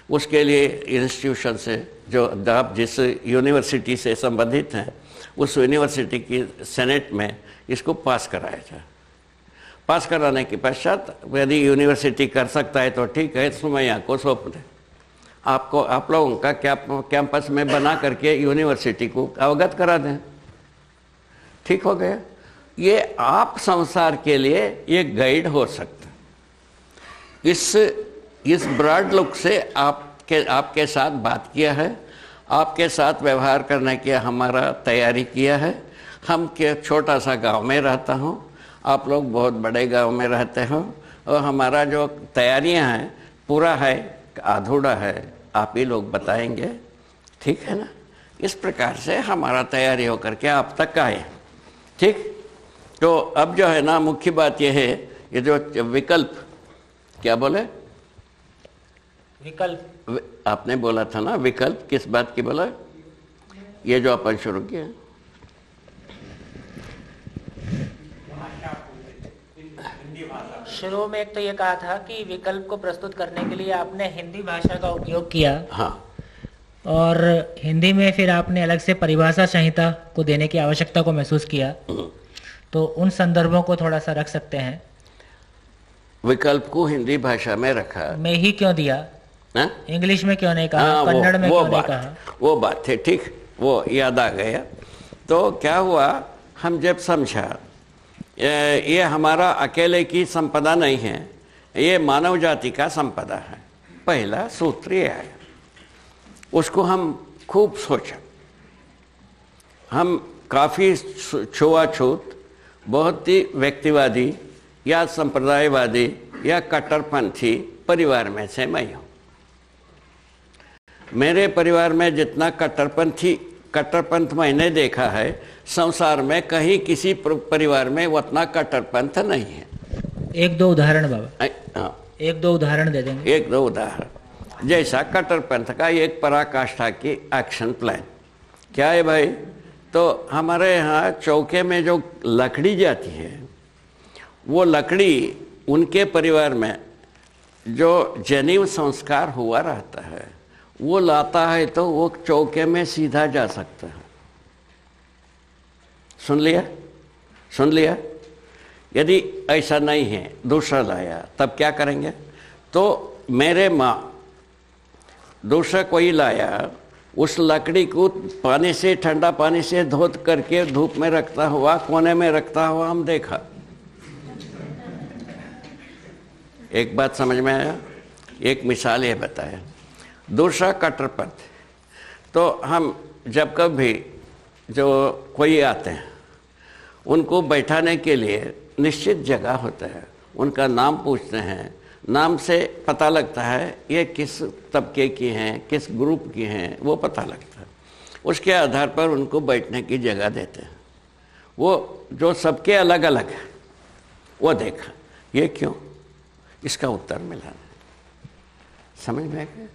उसके लिए इंस्टीट्यूशन से, जो आप जिस यूनिवर्सिटी से संबंधित हैं, उस यूनिवर्सिटी की सेनेट में इसको पास कराया जाए। पास कराने के पश्चात यदि यूनिवर्सिटी कर सकता है तो ठीक है, सुमैया को सौंप दें। आप लोगों का कैंपस में बना करके यूनिवर्सिटी को अवगत करा दें, ठीक हो गया। ये आप संसार के लिए एक गाइड हो सकता है। इस ब्रॉड लुक से आपके साथ बात किया है, आपके साथ व्यवहार करने की हमारा तैयारी किया है। हम के छोटा सा गांव में रहता हूँ, आप लोग बहुत बड़े गांव में रहते हो, और हमारा जो तैयारियां हैं पूरा है अधूरा है, आप ही लोग बताएंगे, ठीक है ना। इस प्रकार से हमारा तैयारी होकर के आप तक आए, ठीक। तो अब जो है ना, मुख्य बात यह है, ये जो विकल्प, क्या बोले, विकल्प आपने बोला था ना, विकल्प किस बात की बोला? ये जो अपन शुरू किया, शुरू में एक तो ये कहा था कि विकल्प को प्रस्तुत करने के लिए आपने हिंदी भाषा का उपयोग किया। हाँ, और हिंदी में फिर आपने अलग से परिभाषा संहिता को देने की आवश्यकता को महसूस किया। तो उन संदर्भों को थोड़ा सा रख सकते हैं। विकल्प को हिंदी भाषा में रखा, में ही क्यों दिया, ना? इंग्लिश में क्यों नहीं कहा, कन्नड़ में क्यों नहीं कहा? वो बात है, ठीक। वो याद आ गया। तो क्या हुआ, हम जब समझा ये हमारा अकेले की संपदा नहीं है, ये मानव जाति का संपदा है, पहला सूत्र ये आया। उसको हम खूब सोचा। हम काफ़ी छुआछूत, बहुत ही व्यक्तिवादी या संप्रदायवादी या कट्टरपंथी परिवार में से मैं हूँ। मेरे परिवार में जितना कट्टरपंथ मैंने देखा है, संसार में कहीं किसी परिवार में उतना कट्टरपंथ नहीं है। एक दो उदाहरण बाबा, हाँ, एक दो उदाहरण दे देंगे। एक दो उदाहरण। जैसा कट्टरपंथ का एक पराकाष्ठा की एक्शन प्लान क्या है भाई, तो हमारे यहाँ चौके में जो लकड़ी जाती है, वो लकड़ी उनके परिवार में जो जनेऊ संस्कार हुआ रहता है वो लाता है तो वो चौके में सीधा जा सकता है। सुन लिया, सुन लिया। यदि ऐसा नहीं है, दूसरा लाया, तब क्या करेंगे? तो मेरे माँ दूसरा कोई लाया, उस लकड़ी को पानी से, ठंडा पानी से धोत करके धूप में रखता हुआ, कोने में रखता हुआ हम देखा। एक बात समझ में आया? एक मिसाल ये बताया। दूसरा कट्टरपंथ, तो हम जब कभी जो कोई आते हैं उनको बैठाने के लिए निश्चित जगह होता है, उनका नाम पूछते हैं, नाम से पता लगता है ये किस तबके की हैं, किस ग्रुप की हैं, वो पता लगता है। उसके आधार पर उनको बैठने की जगह देते हैं। वो जो सबके अलग अलग है वो देखा, ये क्यों? इसका उत्तर मिला नहीं। समझ में आ गया?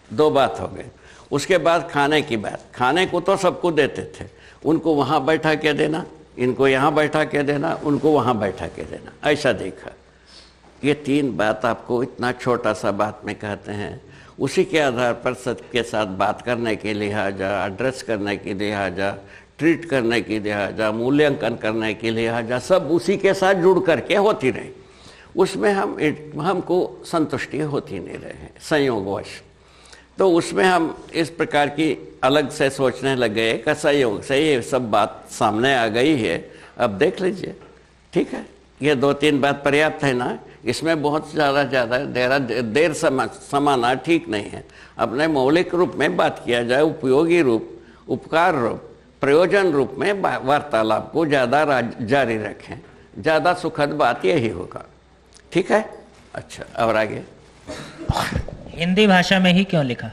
दो बात हो गई। उसके बाद खाने की बात। खाने को तो सबको देते थे, उनको वहाँ बैठा के देना, इनको यहाँ बैठा के देना, उनको वहाँ बैठा के देना, ऐसा देखा। ये तीन बात आपको इतना छोटा सा बात में कहते हैं। उसी के आधार पर सबके साथ बात करने के लिहाजा, एड्रेस करने की लिहाजा, ट्रीट करने की लिहाजा, मूल्यांकन करने की लिहाजा, सब उसी के साथ जुड़ करके होती रही। उसमें हमको संतुष्टि होती नहीं रहे संयोगवश। तो उसमें हम इस प्रकार की अलग से सोचने लग गए कि संयोग से ये सब बात सामने आ गई है, अब देख लीजिए। ठीक है, ये दो तीन बात पर्याप्त है ना? इसमें बहुत ज़्यादा देर समाना ठीक नहीं है। अपने मौलिक रूप में बात किया जाए, उपयोगी रूप, उपकार रूप, प्रयोजन रूप में वार्तालाप को ज़्यादा जारी रखें, ज़्यादा सुखद बात यही होगा। ठीक है? अच्छा, और आगे हिंदी भाषा में ही क्यों लिखा?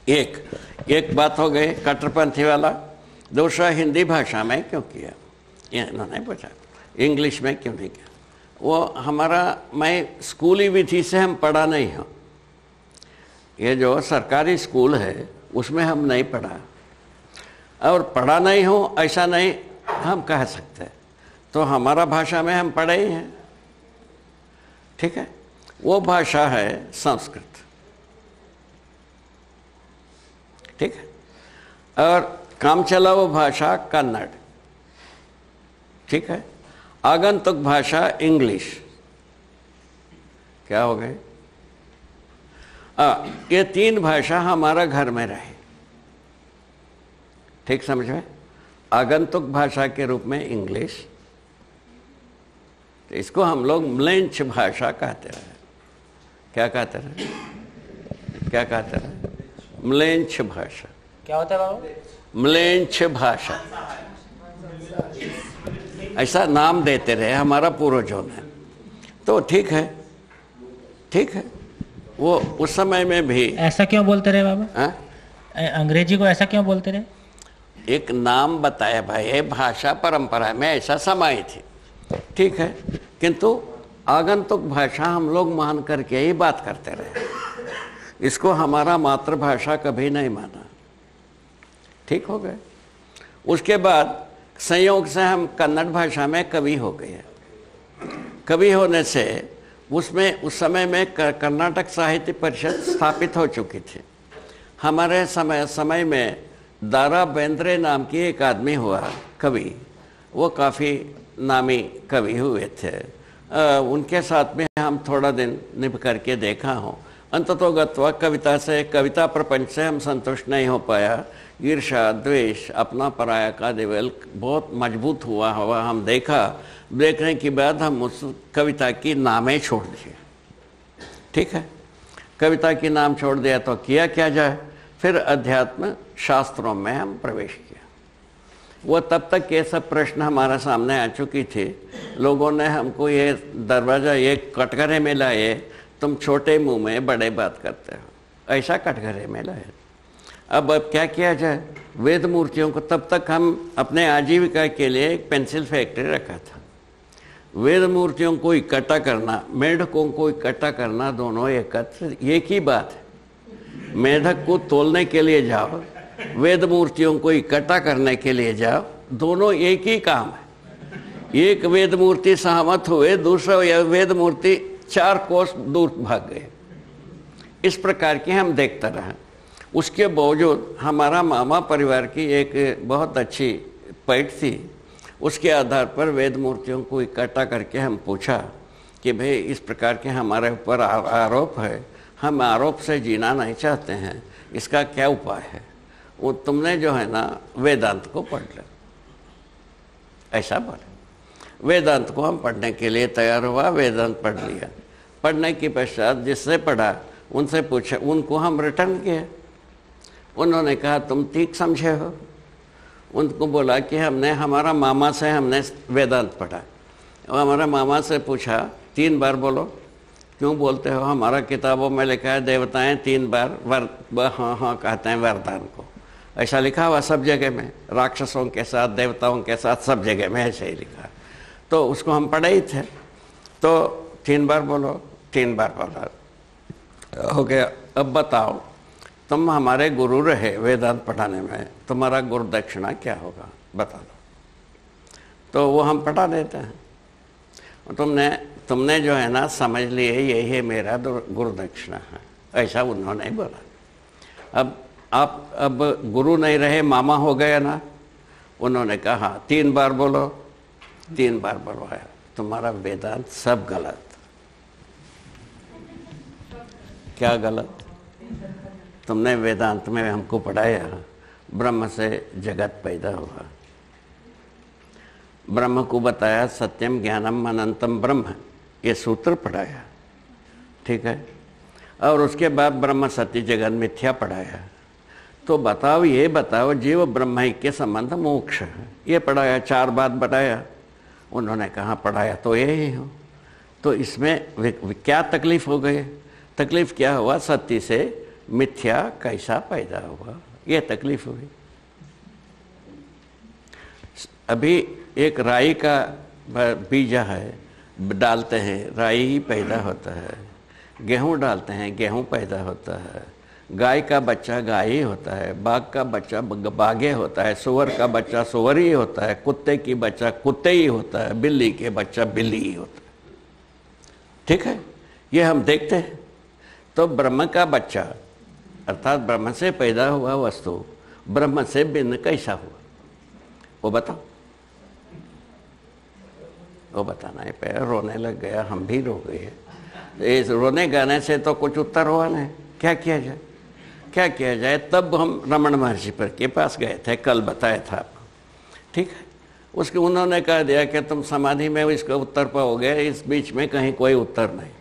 एक बात हो गई कट्टरपंथी वाला। दूसरा, हिंदी भाषा में क्यों किया, ये इन्होंने पूछा। इंग्लिश में क्यों नहीं किया? वो हमारा, मैं स्कूली विधि से हम पढ़ा नहीं हूँ। ये जो सरकारी स्कूल है उसमें हम नहीं पढ़ा, और पढ़ा नहीं हूँ ऐसा नहीं हम कह सकते। तो हमारा भाषा में हम पढ़े ही हैं। ठीक है? वो भाषा है संस्कृत। ठीक है? और काम चला वो भाषा कन्नड़। ठीक है? आगंतुक भाषा इंग्लिश। क्या हो गए? ये तीन भाषा हमारा घर में रहे। ठीक समझ में? आगंतुक भाषा के रूप में इंग्लिश, तो इसको हम लोग म्लेंच भाषा कहते रहे। क्या कहते रहे? क्या कहते रहे? म्लेंच भाषा। क्या होता है बाबू? म्लेंच भाषा, ऐसा नाम देते रहे हमारा पूर्वजों ने। तो ठीक है, ठीक है। वो उस समय में भी ऐसा क्यों बोलते रहे बाबा? हाँ? अंग्रेजी को ऐसा क्यों बोलते रहे? एक नाम बताया भाई, ये भाषा परंपरा में ऐसा समाई थी। ठीक है, किंतु आगंतुक भाषा हम लोग मान करके ही बात करते रहे। इसको हमारा मातृभाषा कभी नहीं माना। ठीक हो गए? उसके बाद संयोग से हम कन्नड़ भाषा में कवि हो गए। कवि होने से उसमें उस समय में कर्नाटक साहित्य परिषद स्थापित हो चुकी थी। हमारे समय में दारा बेंद्रे नाम की एक आदमी हुआ कवि, वो काफ़ी नामी कवि हुए थे। उनके साथ में हम थोड़ा दिन निभ करके देखा हूँ। अंततो गत्वा कविता प्रपंच से हम संतुष्ट नहीं हो पाया। ईर्ष्या, द्वेष, अपना पराया का लेवल बहुत मजबूत हुआ हम देखने के बाद हम उस कविता की नामें छोड़ दिए। ठीक है, कविता की नाम छोड़ दिया तो किया क्या जाए, फिर अध्यात्म शास्त्रों में हम प्रवेश किया। वो तब तक ये सब प्रश्न हमारे सामने आ चुकी थी, लोगों ने हमको ये दरवाज़ा ये कटघरे में लाए, तुम छोटे मुंह में बड़े बात करते हो, ऐसा कटघरे में लाए। अब क्या किया जाए, वेद मूर्तियों को तब तक हम अपने आजीविका के लिए एक पेंसिल फैक्ट्री रखा था। वेद मूर्तियों को इकट्ठा करना, मेढकों को इकट्ठा करना, दोनों एकत्र एक ही बात है। मेढक को तोलने के लिए जाओ, वेद मूर्तियों को इकट्ठा करने के लिए जाओ, दोनों एक ही काम है। एक वेद मूर्ति सहमत हुए, दूसरा वेद मूर्ति 4 कोस दूर भाग गए। इस प्रकार की हम देखते रहे। उसके बावजूद हमारा मामा परिवार की एक बहुत अच्छी पैठ थी, उसके आधार पर वेद मूर्तियों को इकट्ठा करके हम पूछा कि भाई इस प्रकार के हमारे ऊपर आरोप है, हम आरोप से जीना नहीं चाहते हैं, इसका क्या उपाय है। वो तुमने जो है ना वेदांत को पढ़ लिया, ऐसा बोले। वेदांत को हम पढ़ने के लिए तैयार हुआ, वेदांत पढ़ लिया। पढ़ने के पश्चात जिससे पढ़ा उनसे पूछा, उनको हम रिटर्न किए। उन्होंने कहा तुम ठीक समझे हो। उनको बोला कि हमारा मामा से हमने वेदांत पढ़ा। और हमारा मामा से पूछा 3 बार बोलो, क्यों बोलते हो, हमारा किताबों में लिखा है देवताएं 3 बार हाँ हाँ कहते हैं वरदान को, ऐसा लिखा हुआ सब जगह में, राक्षसों के साथ देवताओं के साथ सब जगह में ऐसे ही लिखा। तो उसको हम पढ़े ही थे, तो 3 बार बोलो, 3 बार बोला, हो गया। अब बताओ, तुम हमारे गुरु रहे वेदांत पढ़ाने में, तुम्हारा गुरु दक्षिणा क्या होगा बता दो। तो वो हम पढ़ा देते हैं। तुमने जो है ना समझ लिए यही है मेरा गुरु दक्षिणा है, ऐसा उन्होंने बोला। अब गुरु नहीं रहे, मामा हो गया ना। उन्होंने कहा 3 बार बोलो, 3 बार बोलवाया, तुम्हारा वेदांत सब गलत। क्या गलत? तुमने वेदांत में हमको पढ़ाया ब्रह्म से जगत पैदा हुआ, ब्रह्म को बताया सत्यम ज्ञानम अनंतम ब्रह्म, ये सूत्र पढ़ाया, ठीक है। और उसके बाद ब्रह्म सत्य जगत मिथ्या पढ़ाया। तो बताओ, ये बताओ जीव ब्रह्म के संबंध मोक्ष है, ये पढ़ाया। 4 बात बताया। उन्होंने कहा पढ़ाया तो यही हो। तो इसमें क्या तकलीफ हो गई? तकलीफ क्या हुआ? सत्य से मिथ्या कैसा पैदा हुआ, ये तकलीफ हुई। अभी एक राई का बीजा है, डालते हैं राई ही पैदा होता है। गेहूं डालते हैं, गेहूं पैदा होता है। गाय का बच्चा गाय ही होता है, बाघ का बच्चा बाघे होता है, सुअर का बच्चा सुअर ही होता है, कुत्ते की बच्चा कुत्ते ही होता है, बिल्ली के बच्चा बिल्ली ही होता है। ठीक है, ये हम देखते हैं। तो ब्रह्म का बच्चा अर्थात ब्रह्म से पैदा हुआ वस्तु ब्रह्म से भिन्न कैसा हुआ, वो बताओ। वो बताना है। पैर रोने लग गया, हम भी रो गए। इस रोने गाने से तो कुछ उत्तर हुआ नहीं। क्या किया जाए, क्या किया जाए? तब हम रमण महर्षि पर के पास गए थे, कल बताया था आपको, ठीक है। उसके उन्होंने कह दिया कि तुम समाधि में इसका उत्तर पाओगे, इस बीच में कहीं कोई उत्तर नहीं।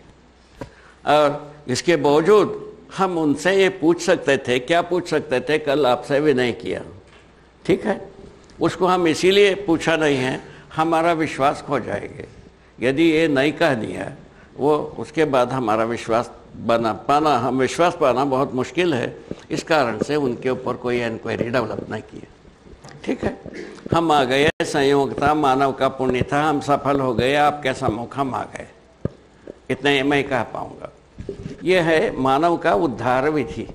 और इसके बावजूद हम उनसे ये पूछ सकते थे, क्या पूछ सकते थे, कल आपसे भी नहीं किया, ठीक है। उसको हम इसीलिए पूछा नहीं है, हमारा विश्वास खो जाएगा। यदि ये नहीं कह दिया वो, उसके बाद हमारा विश्वास हम विश्वास पाना बहुत मुश्किल है। इस कारण से उनके ऊपर कोई इंक्वायरी डेवलप नहीं किया, ठीक है। हम आ गए, संयोग था, मानव का पुण्य था, हम सफल हो गए, आपके सम्मुख हम आ गए। इतने मैं कह पाऊंगा। ये है मानव का उद्धार विधि।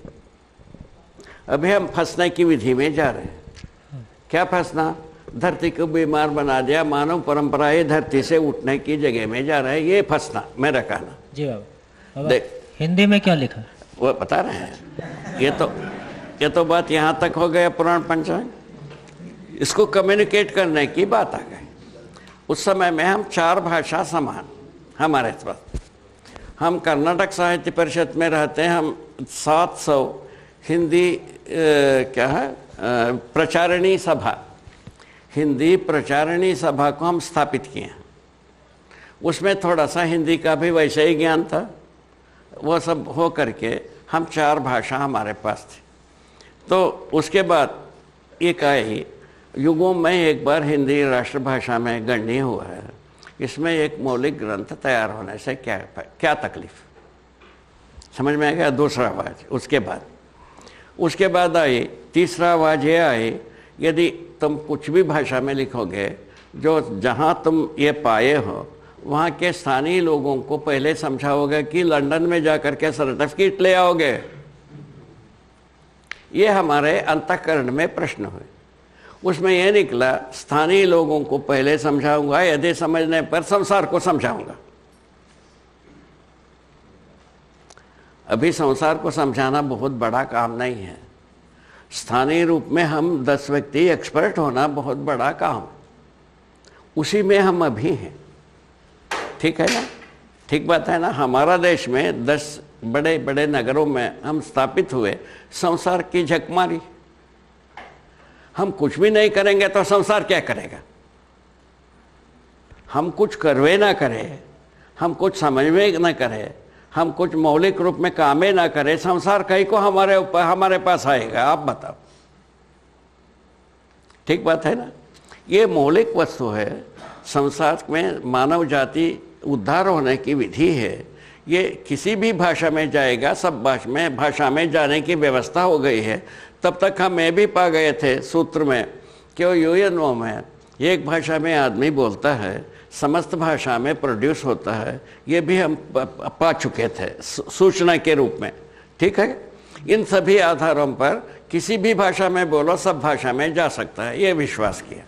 अभी हम फंसने की विधि में जा रहे हैं। क्या फंसना? धरती को बीमार बना दिया, मानव परंपरा ये धरती से उठने की जगह में जा रहे हैं, ये फंसना मेरा कहना। जी बाबा, देख हिंदी में क्या लिखा वो बता रहे हैं। ये तो बात यहाँ तक हो गया पुराण पंचांग। इसको कम्युनिकेट करने की बात आ गई। उस समय में हम 4 भाषा समान हमारे पास। हम कर्नाटक साहित्य परिषद में रहते हैं, हम 700 हिंदी क्या है प्रचारिणी सभा, हिंदी प्रचारिणी सभा को हम स्थापित किए हैं। उसमें थोड़ा सा हिंदी का भी वैसे ही ज्ञान था, वो सब हो करके हम 4 भाषा हमारे पास थी। तो उसके बाद एक आई युगों में एक बार हिंदी राष्ट्रभाषा में गणनीय हुआ है, इसमें एक मौलिक ग्रंथ तैयार होने से क्या तकलीफ, समझ में आ गया। दूसरा आवाज उसके बाद आई, तीसरा आवाज ये आई, यदि तुम कुछ भी भाषा में लिखोगे, जो जहाँ तुम ये पाए हो वहाँ के स्थानीय लोगों को पहले समझाओगे कि लंदन में जाकर के सर्टिफिकेट ले आओगे। ये हमारे अंतःकरण में प्रश्न हुए। उसमें यह निकला, स्थानीय लोगों को पहले समझाऊंगा, यदि समझने पर संसार को समझाऊंगा। अभी संसार को समझाना बहुत बड़ा काम नहीं है, स्थानीय रूप में हम 10 व्यक्ति एक्सपर्ट होना बहुत बड़ा काम, उसी में हम अभी हैं। ठीक है ना, ठीक बात है ना। हमारा देश में 10 बड़े बड़े नगरों में हम स्थापित हुए, संसार की झक मारी। हम कुछ भी नहीं करेंगे तो संसार क्या करेगा। हम कुछ करवे ना करें, हम कुछ समझ में ना करें, हम कुछ मौलिक रूप में कामे ना करें, संसार कहीं को हमारे ऊपर हमारे पास आएगा। आप बताओ, ठीक बात है ना। ये मौलिक वस्तु है, संसार में मानव जाति उद्धार होने की विधि है। ये किसी भी भाषा में जाएगा, सब भाषा में जाने की व्यवस्था हो गई है। तब तक हम ये भी पा गए थे सूत्र में कि यूएनओ में एक भाषा में आदमी बोलता है, समस्त भाषा में प्रोड्यूस होता है, ये भी हम पा चुके थे सूचना के रूप में। ठीक है, इन सभी आधारों पर किसी भी भाषा में बोलो, सब भाषा में जा सकता है, ये विश्वास किया।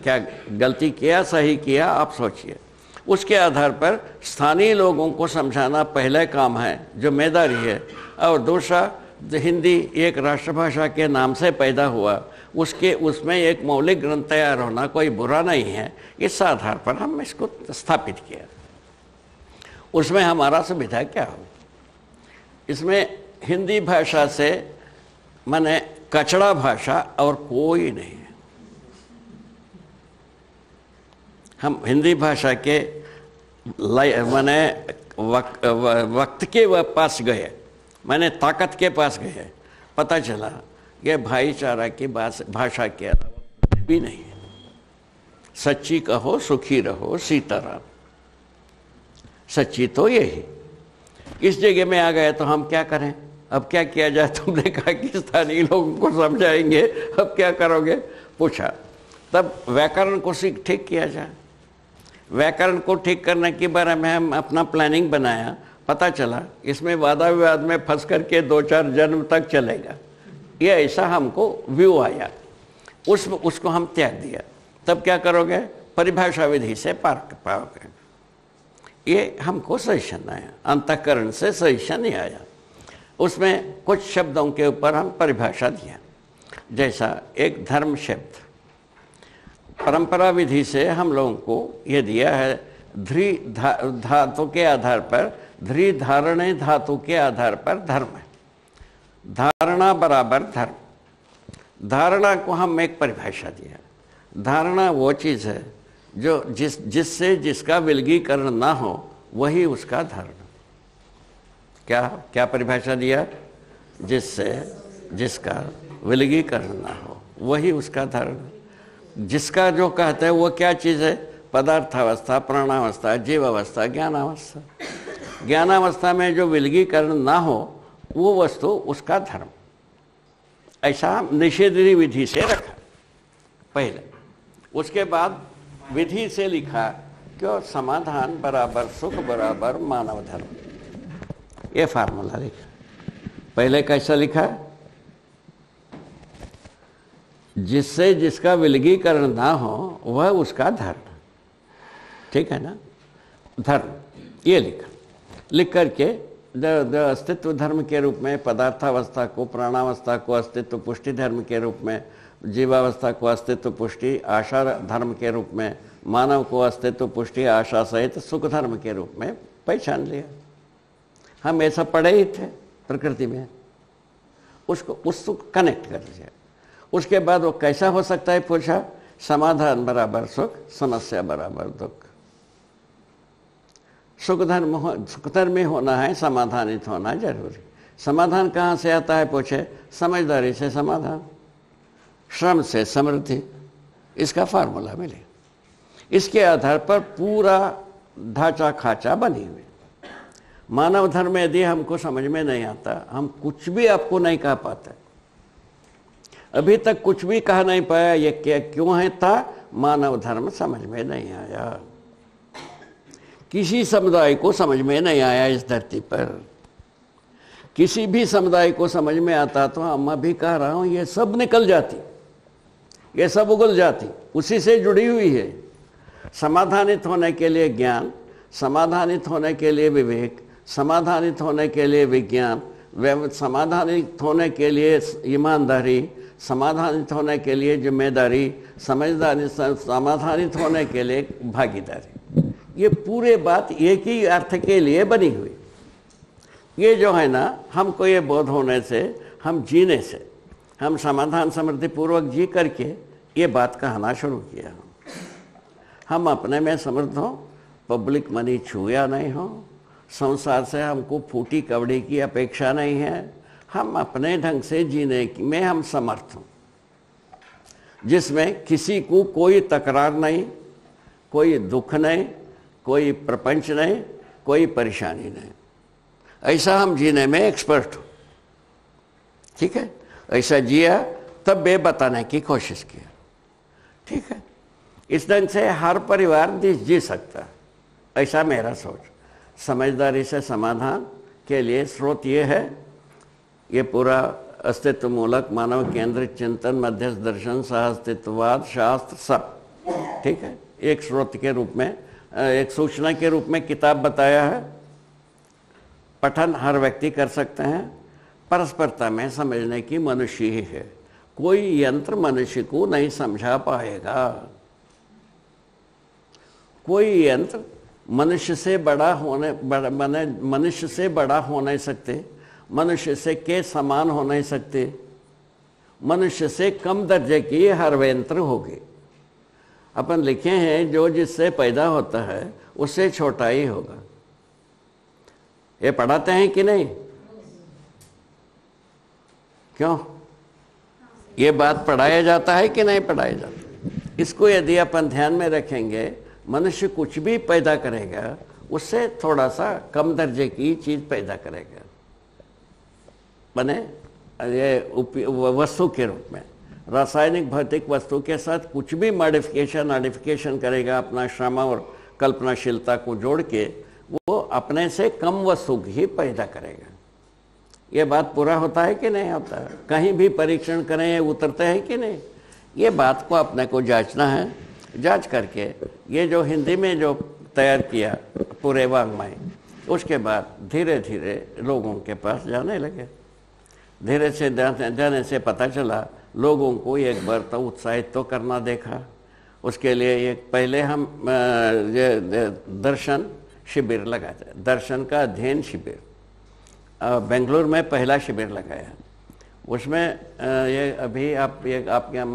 क्या गलती किया, सही किया, आप सोचिए। उसके आधार पर स्थानीय लोगों को समझाना पहला काम है, जिम्मेदारी है। और दूसरा, हिंदी एक राष्ट्रभाषा के नाम से पैदा हुआ, उसमें एक मौलिक ग्रंथ तैयार होना कोई बुरा नहीं है। इस आधार पर हम इसको स्थापित किया। उसमें हमारा सुविधा क्या हो, इसमें हिंदी भाषा से माने कचड़ा भाषा और कोई नहीं है। हम हिंदी भाषा के माने वक्त के पास गए, मैंने ताकत के पास गए, पता चला ये भाईचारा की भाषा के अलावा भी नहीं है। सच्ची कहो सुखी रहो सीताराम, सच्ची तो यही। इस जगह में आ गए तो हम क्या करें, अब क्या किया जाए। तुमने कहा कि स्थानीय लोगों को समझाएंगे, अब क्या करोगे पूछा। तब व्याकरण को ठीक किया जाए। व्याकरण को ठीक करने के बारे में हम अपना प्लानिंग बनाया। पता चला इसमें वादा विवाद में फंस करके 2-4 जन्म तक चलेगा, ये ऐसा हमको व्यू आया। उसको हम त्याग दिया। तब क्या करोगे, परिभाषा विधि से पार पाओगे। ये हमको सजेशन आया, अंतःकरण से सजेशन ही आया। उसमें कुछ शब्दों के ऊपर हम परिभाषा दिया, जैसा एक धर्म शब्द परंपरा विधि से हम लोगों को ये दिया है, ध्री धातु के आधार पर, ध्री धारणे धातु के आधार पर धर्म है। धारणा बराबर धर्म। धारणा को हम एक परिभाषा दिया। धारणा वो चीज़ है जो जिससे जिसका विलगीकरण ना हो वही उसका धर्म। क्या परिभाषा दिया, जिससे जिसका विलगीकरण ना हो वही उसका धर्म। जिसका जो कहते हैं वो क्या चीज़ है, पदार्थावस्था, प्राणावस्था, जीवावस्था, ज्ञानावस्था। ज्ञानावस्था में जो विलगीकरण ना हो वो वस्तु उसका धर्म। ऐसा निषेधनी विधि से रखा पहले। उसके बाद विधि से लिखा क्यों, समाधान बराबर सुख बराबर मानव धर्म। ये फार्मूला लिखा। पहले कैसा लिखा, जिससे जिसका विलगीकरण ना हो वह उसका धर्म। ठीक है ना, धर्म ये लिखा। लिख करके अस्तित्व धर्म के रूप में पदार्थावस्था को, प्राणावस्था को अस्तित्व पुष्टि धर्म के रूप में, जीवावस्था को अस्तित्व पुष्टि आशा धर्म के रूप में, मानव को अस्तित्व पुष्टि आशा सहित सुख धर्म के रूप में पहचान लिया। हम ऐसा पढ़े ही थे प्रकृति में, उसको कनेक्ट कर दिया। उसके बाद वो कैसा हो सकता है पूछा, समाधान बराबर सुख, समस्या बराबर दुख। सुख धर्म में होना है, समाधानित होना जरूरी। समाधान कहाँ से आता है पूछे, समझदारी से समाधान, श्रम से समृद्धि, इसका फार्मूला मिले। इसके आधार पर पूरा ढांचा खाचा बनी हुई। मानव धर्म यदि हमको समझ में नहीं आता, हम कुछ भी आपको नहीं कह पाते। अभी तक कुछ भी कहा नहीं पाया, ये क्या क्यों है था, मानव धर्म समझ में नहीं आया। किसी समुदाय को समझ में नहीं आया इस धरती पर। किसी भी समुदाय को समझ में आता तो हम अभी कह रहा हूं ये सब निकल जाती, ये सब उगल जाती, उसी से जुड़ी हुई है। समाधानित होने के लिए ज्ञान, समाधानित होने के लिए विवेक, समाधानित होने के लिए विज्ञान, समाधानित होने के लिए ईमानदारी, समाधानित होने के लिए जिम्मेदारी, समझदारी, समाधानित होने के लिए भागीदारी, ये पूरे बात एक ही अर्थ के लिए बनी हुई। ये जो है ना, हमको ये बोध होने से, हम जीने से, हम समाधान समृद्धि पूर्वक जी करके ये बात कहना शुरू किया। हम अपने में समृद्ध हों, पब्लिक मनी छुआ नहीं हो, संसार से हमको फूटी कवड़ी की अपेक्षा नहीं है, हम अपने ढंग से जीने में हम समर्थ हों, जिसमें किसी को कोई तकरार नहीं, कोई दुख नहीं, कोई प्रपंच नहीं, कोई परेशानी नहीं। ऐसा हम जीने में एक्सपर्ट हो, ठीक है। ऐसा जिया तब बे बताने की कोशिश किया, ठीक है। इस ढंग से हर परिवार जी सकता है, ऐसा मेरा सोच। समझदारी से समाधान के लिए स्रोत ये है, ये पूरा अस्तित्व मूलक मानव केंद्रित चिंतन, मध्यस्थ दर्शन, सहअस्तित्ववाद, शास्त्र सब, ठीक है। एक स्रोत के रूप में, एक सूचना के रूप में किताब बताया है। पठन हर व्यक्ति कर सकते हैं। परस्परता में समझने की मनुष्य ही है, कोई यंत्र मनुष्य को नहीं समझा पाएगा। कोई यंत्र मनुष्य से बड़ा मनुष्य से बड़ा हो नहीं सकते, मनुष्य से के समान हो नहीं सकते, मनुष्य से कम दर्जे की हर यंत्र होगी। अपन लिखे हैं जो जिससे पैदा होता है उससे छोटा ही होगा। ये पढ़ाते हैं कि नहीं? क्यों? ये बात पढ़ाया जाता है कि नहीं पढ़ाया जाता? इसको यदि अपन ध्यान में रखेंगे, मनुष्य कुछ भी पैदा करेगा उससे थोड़ा सा कम दर्जे की चीज पैदा करेगा, बने ये वस्तु के रूप में। रासायनिक भौतिक वस्तु के साथ कुछ भी मॉडिफिकेशन करेगा, अपना श्रम और कल्पनाशीलता को जोड़ के वो अपने से कम वस्तु ही पैदा करेगा। ये बात पूरा होता है कि नहीं होता? कहीं भी परीक्षण करें, ये उतरते हैं कि नहीं? ये बात को अपने को जांचना है। जांच करके ये जो हिंदी में जो तैयार किया पूरे वाङ्मय, उसके बाद धीरे धीरे लोगों के पास जाने लगे। धीरे से जाने से पता चला, लोगों को एक बार तो उत्साहित तो करना देखा। उसके लिए एक पहले हम दर्शन शिविर लगाते, दर्शन का अध्ययन शिविर बेंगलुरु में पहला शिविर लगाया। उसमें ये अभी आपके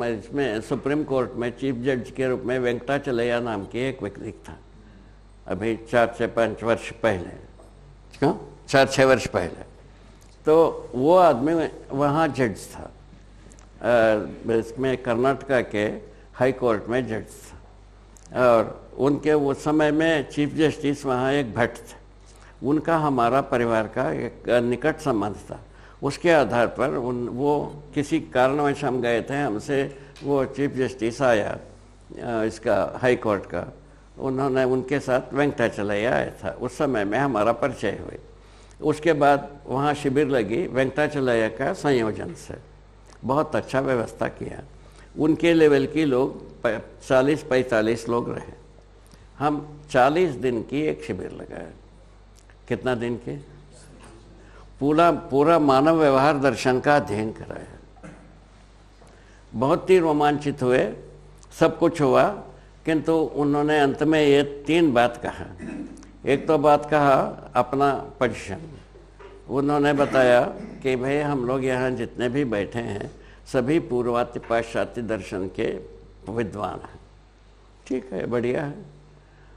इसमें सुप्रीम कोर्ट में चीफ जज के रूप में वेंकटाचलैया नाम की एक व्यक्ति था, अभी 4 से 5 वर्ष पहले, क्यों 4-6 वर्ष पहले। तो वो आदमी वहाँ जज था, इसमें कर्नाटका के हाई कोर्ट में जज था, और उनके उस समय में चीफ जस्टिस वहाँ एक भट्ट थे। उनका हमारा परिवार का एक निकट संबंध था। उसके आधार पर वो किसी कारणवश हम गए थे, हमसे वो चीफ जस्टिस आया इसका हाई कोर्ट का, उन्होंने उनके साथ वेंकटाचलैया आया था। उस समय में हमारा परिचय हुई। उसके बाद वहाँ शिविर लगी वेंकटाचलैया का संयोजन से, बहुत अच्छा व्यवस्था किया। उनके लेवल की लोग 40-45 लोग रहे। हम 40 दिन की एक शिविर लगाया। कितना दिन के? पूरा मानव व्यवहार दर्शन का अध्ययन कराया। बहुत ही रोमांचित हुए, सब कुछ हुआ, किंतु उन्होंने अंत में ये 3 बात कहा। एक तो बात कहा अपना पोजीशन, उन्होंने बताया कि भाई हम लोग यहाँ जितने भी बैठे हैं सभी पूर्वात्य पाश्चात्य दर्शन के विद्वान हैं। ठीक है, बढ़िया है।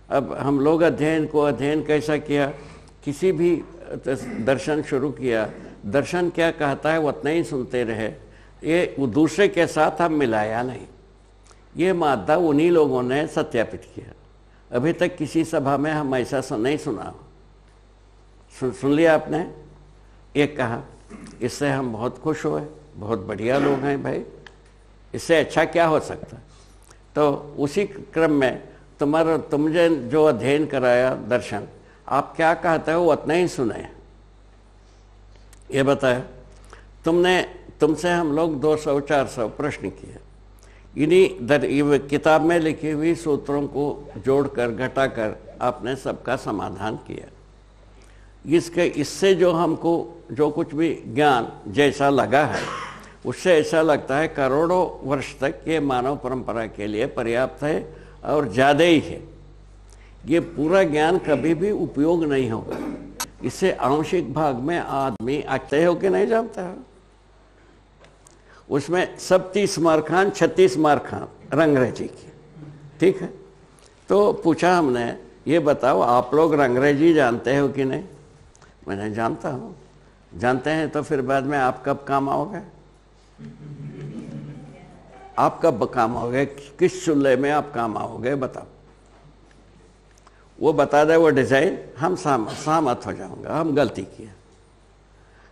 अब हम लोग अध्ययन कैसा किया, किसी भी दर्शन शुरू किया, दर्शन क्या कहता है उतना ही सुनते रहे, ये दूसरे के साथ हम मिलाया नहीं। ये मादा उन्हीं लोगों ने सत्यापित किया। अभी तक किसी सभा में हम ऐसा नहीं सुना। सुन लिया आपने, एक कहा, इससे हम बहुत खुश हुए, बहुत बढ़िया लोग हैं भाई, इससे अच्छा क्या हो सकता। तो उसी क्रम में तुमने जो अध्ययन कराया दर्शन, आप क्या कहते हो उतना ही सुने। ये बताया तुमसे हम लोग 200-400 प्रश्न किए, इन्हीं किताब में लिखी हुई सूत्रों को जोड़कर घटाकर आपने सबका समाधान किया। इससे जो हमको जो कुछ भी ज्ञान जैसा लगा है, उससे ऐसा लगता है करोड़ों वर्ष तक ये मानव परंपरा के लिए पर्याप्त है और ज़्यादा ही है। ये पूरा ज्ञान कभी भी उपयोग नहीं होगा। इससे आंशिक भाग में आदमी आते हो कि नहीं जानता है। उसमें सब 30 मार खान 36 मार खान रंगरेजी की। ठीक है, तो पूछा हमने, ये बताओ आप लोग रंगरेजी जानते हो कि नहीं। मैंने जानता हूँ। जानते हैं तो फिर बाद में आप कब काम आओगे, आप कब काम आओगे, किस चूल्हे में आप काम आओगे बताओ। वो बता दे वो डिज़ाइन, हम सहमत हो जाऊंगा, हम गलती किए।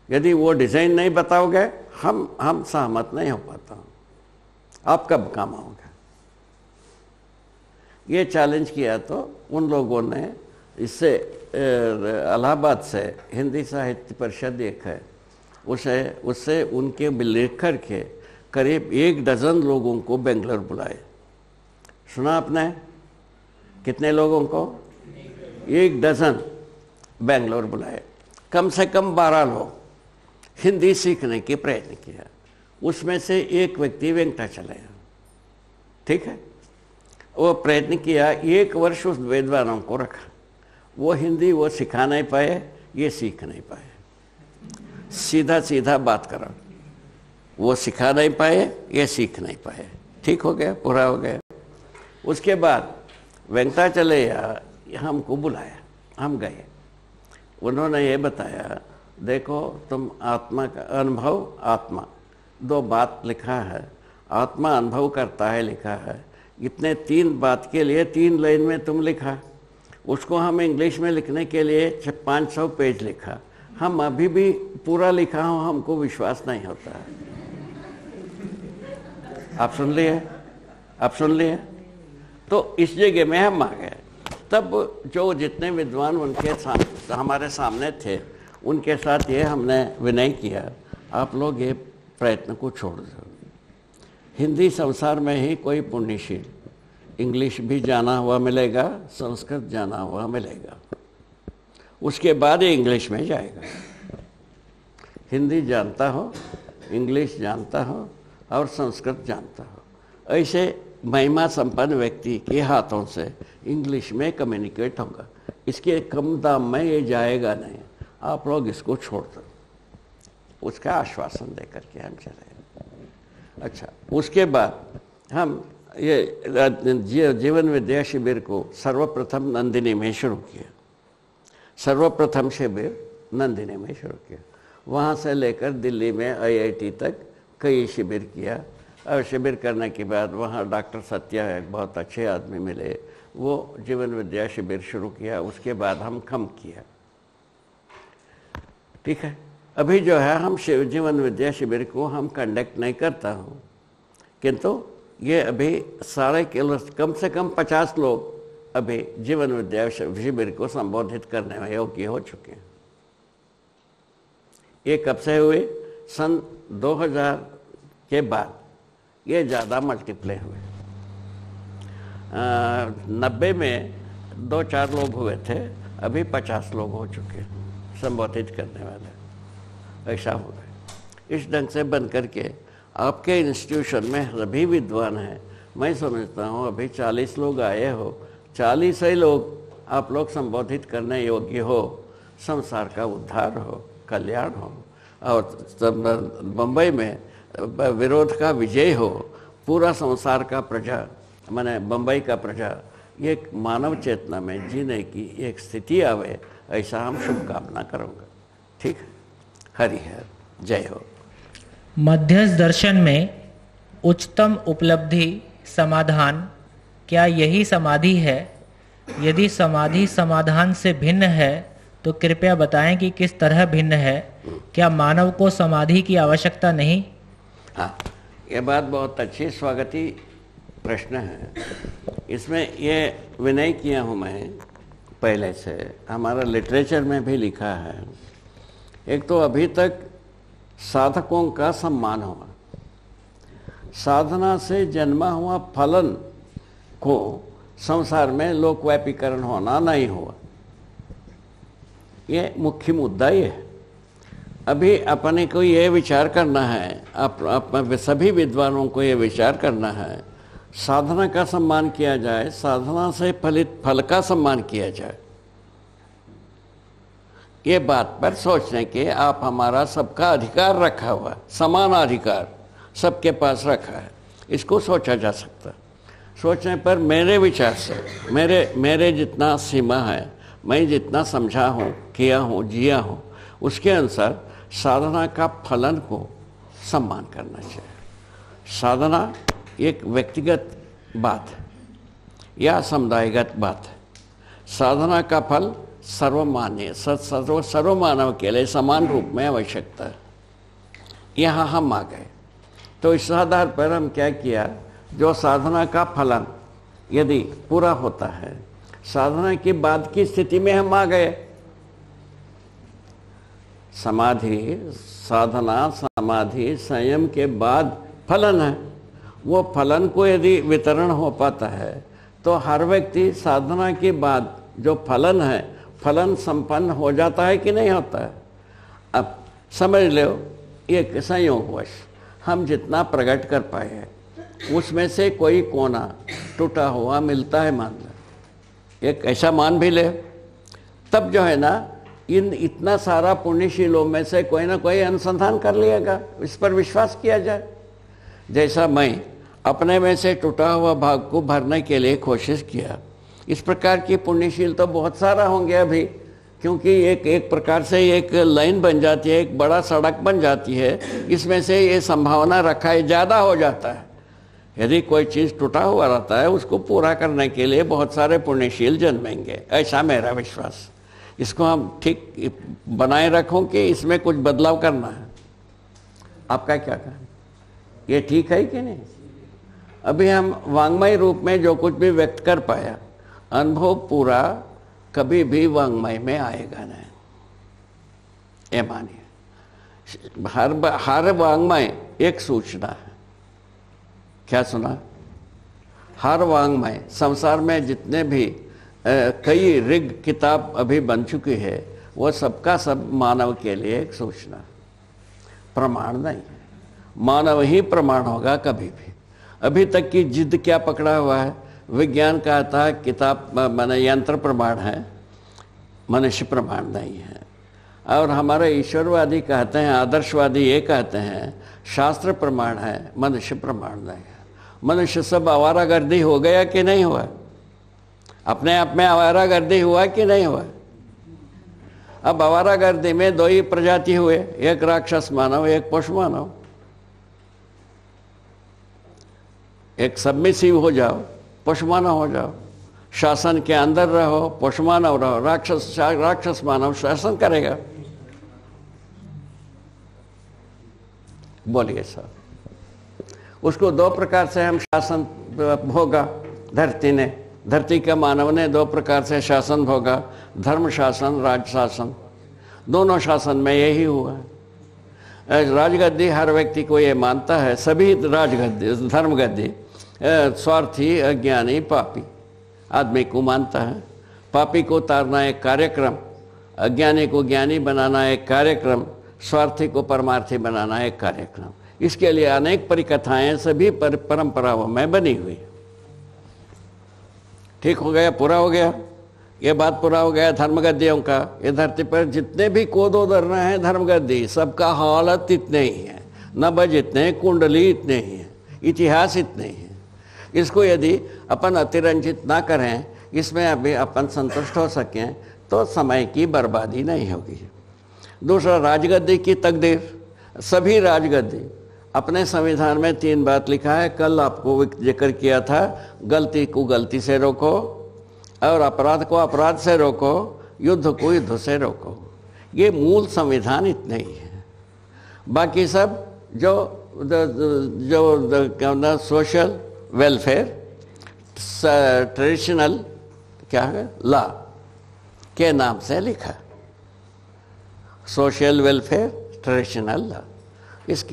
यदि वो डिज़ाइन नहीं बताओगे हम सहमत नहीं हो पाता। आप कब काम आओगे। ये चैलेंज किया तो उन लोगों ने, इससे इलाहाबाद से हिंदी साहित्य परिषद एक है, उससे उनके लेखक के करीब 1 डज़न लोगों को बेंगलोर बुलाए। सुना आपने, कितने लोगों को? 1 डज़न बेंगलोर बुलाए। कम से कम 12 लोग हिंदी सीखने के प्रयत्न किया। उसमें से एक व्यक्ति वेंकटाचलैया। ठीक है, वो प्रयत्न किया, 1 वर्ष उस विद्वानों को रखा। वो हिंदी वो सिखा नहीं पाए, ये सीख नहीं पाए। सीधा बात करो, वो सिखा नहीं पाए, ये सीख नहीं पाए। ठीक हो गया, पूरा हो गया। उसके बाद वेंकटाचलैया हमको बुलाया, हम गए। उन्होंने ये बताया, देखो तुम आत्मा का अनुभव, आत्मा 2 बात लिखा है, आत्मा अनुभव करता है लिखा है। इतने 3 बात के लिए 3 लाइन में तुम लिखा, उसको हम इंग्लिश में लिखने के लिए 500 पेज लिखा। हम अभी भी पूरा लिखा हूँ, हमको विश्वास नहीं होता है। आप सुन लिए। तो इस जगह में हम आ गए। तब जो जितने विद्वान उनके हमारे सामने थे, उनके साथ ये हमने विनय किया, आप लोग ये प्रयत्न को छोड़ दो। हिंदी संसार में ही कोई पुण्यशील, इंग्लिश भी जाना हुआ मिलेगा, संस्कृत जाना हुआ मिलेगा, उसके बाद ये इंग्लिश में जाएगा। हिंदी जानता हो, इंग्लिश जानता हो और संस्कृत जानता हो, ऐसे महिमा संपन्न व्यक्ति के हाथों से इंग्लिश में कम्युनिकेट होगा। इसके कम दाम में ये जाएगा नहीं। आप लोग इसको छोड़ दो। उसका आश्वासन देकर के हम चले। अच्छा, उसके बाद हम ये जीवन विद्या शिविर को सर्वप्रथम नंदिनी में शुरू किया। सर्वप्रथम शिविर नंदिनी में शुरू किया। वहाँ से लेकर दिल्ली में IIT तक कई शिविर किया। और शिविर करने के बाद वहाँ डॉक्टर सत्या एक बहुत अच्छे आदमी मिले, वो जीवन विद्या शिविर शुरू किया। उसके बाद हम कम किया। ठीक है, अभी जो है हम जीवन विद्या शिविर को हम कंडक्ट नहीं करता हूँ, किंतु ये अभी कम से कम 50 लोग अभी जीवन विद्या शिविर को संबोधित करने में योग्य हो चुके हैं। ये कब से हुए? सन 2000 के बाद ये ज़्यादा मल्टीप्लाई हुए। 90 में 2-4 लोग हुए थे, अभी 50 लोग हो चुके हैं संबोधित करने वाले। ऐसा हो गया। इस ढंग से बन करके आपके इंस्टीट्यूशन में सभी विद्वान हैं। मैं समझता हूँ अभी 40 लोग आए हो, 40 ही लोग आप लोग संबोधित करने योग्य हो, संसार का उद्धार हो। कल्याण हो और बम्बई में विरोध का विजय हो, पूरा संसार का प्रजा माने बम्बई का प्रजा एक मानव चेतना में जीने की एक स्थिति आवे, ऐसा हम शुभकामना करूँगा। ठीक है, हरि हर, जय हो। मध्यस्थ दर्शन में उच्चतम उपलब्धि समाधान क्या यही समाधि है? यदि समाधि समाधान से भिन्न है तो कृपया बताएं कि किस तरह भिन्न है। क्या मानव को समाधि की आवश्यकता नहीं? हाँ, ये बात बहुत अच्छी स्वागती प्रश्न है। इसमें ये विनय किया हूँ मैं पहले से, हमारा लिटरेचर में भी लिखा है। एक तो अभी तक साधकों का सम्मान हुआ, साधना से जन्मा हुआ फलन को संसार में लोकव्यापीकरण होना नहीं हुआ। ये मुख्य मुद्दा ये है। अभी अपने को ये विचार करना है, सभी विद्वानों को ये विचार करना है, साधना का सम्मान किया जाए, साधना से फलित फल का सम्मान किया जाए। ये बात पर सोचने के आप हमारा सबका अधिकार रखा हुआ, समान अधिकार सबके पास रखा है, इसको सोचा जा सकता। सोचने पर मेरे विचार से मेरे जितना सीमा है, मैं जितना समझा हूँ, किया हूँ, जिया हूँ, उसके अनुसार साधना का फलन को सम्मान करना चाहिए। साधना एक व्यक्तिगत बात है या समुदायगत बात है। साधना का फल सर्वमान्य सर्वमानव के लिए समान रूप में आवश्यकता है। यहाँ हम आ गए तो इस आधार पर हम क्या किया, जो साधना का फलन यदि पूरा होता है, साधना के बाद की स्थिति में हम आ गए। समाधि, साधना, समाधि, संयम के बाद फलन है। वो फलन को यदि वितरण हो पाता है तो हर व्यक्ति साधना के बाद जो फलन है, फलन संपन्न हो जाता है कि नहीं होता है। अब समझ लो, एक संयोगवश हम जितना प्रकट कर पाए हैं उसमें से कोई कोना टूटा हुआ मिलता है, मान लो, एक ऐसा मान भी ले, तब जो है ना, इतना सारा पुण्यशीलों में से कोई ना कोई अनुसंधान कर लिएगा, इस पर विश्वास किया जाए। जैसा मैं अपने में से टूटा हुआ भाग को भरने के लिए कोशिश किया, इस प्रकार की पुण्यशील तो बहुत सारा होंगे अभी, क्योंकि एक प्रकार से एक लाइन बन जाती है, एक बड़ा सड़क बन जाती है, इसमें से ये संभावना रखा है ज़्यादा हो जाता है। यदि कोई चीज़ टूटा हुआ रहता है, उसको पूरा करने के लिए बहुत सारे पुण्यशील जन्मेंगे, ऐसा मेरा विश्वास। इसको हम ठीक बनाए रखों कि इसमें कुछ बदलाव करना है। आपका क्या कहना, ये ठीक है कि नहीं? अभी हम वांग्मय रूप में जो कुछ भी व्यक्त कर पाया, अनुभव पूरा कभी भी वांग्मय में आएगा नहीं, ये मानिए। हर वांग्मय एक सूचना है। क्या सुना? हर वांग्मय, संसार में जितने भी कई ऋग किताब अभी बन चुकी है, वो सबका सब मानव के लिए एक सूचना, प्रमाण नहीं है। मानव ही प्रमाण होगा कभी भी। अभी तक की जिद क्या पकड़ा हुआ है? विज्ञान कहता है किताब माने यंत्र प्रमाण है, मनुष्य प्रमाण नहीं है। और हमारे ईश्वरवादी कहते हैं, आदर्शवादी ये कहते हैं शास्त्र प्रमाण है, मनुष्य प्रमाण नहीं है। मनुष्य सब आवारागर्दी हो गया कि नहीं हुआ? अपने आप में आवारागर्दी हुआ कि नहीं हुआ? अब आवारागर्दी में दो ही प्रजाति हुए, एक राक्षस मानव, एक पशु मानव। एक सबमिसिव हो जाओ, पशु मानव हो जाओ, शासन के अंदर रहो, पशु मानव रहो, राक्षस मानव शासन करेगा। बोलिए सर, उसको दो प्रकार से हम शासन भोगा धरती ने, धरती का मानव ने दो प्रकार से शासन भोगा, धर्म शासन, राज शासन। दोनों शासन में यही हुआ है। राजगद्दी हर व्यक्ति को ये मानता है, सभी राजगद्दी, धर्मगद्दी स्वार्थी, अज्ञानी, पापी आदमी को मानता है। पापी को उतारना एक कार्यक्रम, अज्ञानी को ज्ञानी बनाना एक कार्यक्रम, स्वार्थी को परमार्थी बनाना एक कार्यक्रम। इसके लिए अनेक परिकथाएं सभी परंपराओं में बनी हुई। ठीक हो गया, पूरा हो गया। ये बात पूरा हो गया धर्मगद्दियों का। ये धरती पर जितने भी कोदो दर रहे हैं धर्मगद्दी, सबका हालत इतने ही है, नब्ज इतने, कुंडली इतने ही है, इतिहास इतने ही है। इसको यदि अपन अतिरंजित ना करें, इसमें अभी अपन संतुष्ट हो सकें, तो समय की बर्बादी नहीं होगी। दूसरा, राजगद्दी की तकदीर। सभी राजगद्दी अपने संविधान में 3 बात लिखा है। कल आपको जिक्र किया था, गलती को गलती से रोको, और अपराध को अपराध से रोको, युद्ध को युद्ध से रोको। ये मूल संविधान इतने ही है। बाकी सब जो सोशल वेलफेयर, ट्रेडिशनल क्या है, लॉ के नाम से लिखा। सोशल वेलफेयर, ट्रेडिशनल लॉ, इस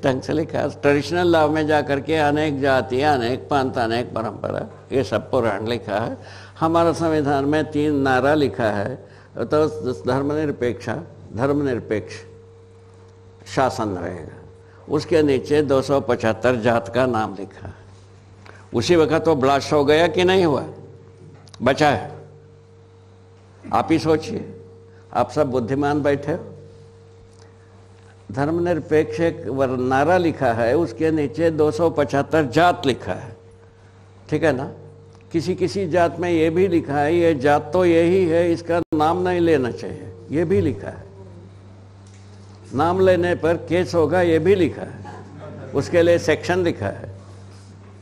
ढंग से लिखा। ट्रेडिशनल लॉ में जाकर के अनेक जातियाँ, अनेक पंथ, अनेक परंपरा, ये सब पुराण लिखा है। हमारा संविधान में 3 नारा लिखा है, तो धर्मनिरपेक्ष शासन रहेगा। उसके नीचे 275 जात का नाम लिखा है। उसी वक्त वो ब्लास्ट हो गया कि नहीं हुआ, बचा है? आप ही सोचिए, आप सब बुद्धिमान बैठे हो। धर्मनिरपेक्ष एक नारा लिखा है, उसके नीचे 275 जात लिखा है, ठीक है ना। किसी किसी जात में ये भी लिखा है, ये जात तो यही है, इसका नाम नहीं लेना चाहिए, ये भी लिखा है। नाम लेने पर केस होगा, ये भी लिखा है, उसके लिए सेक्शन लिखा है,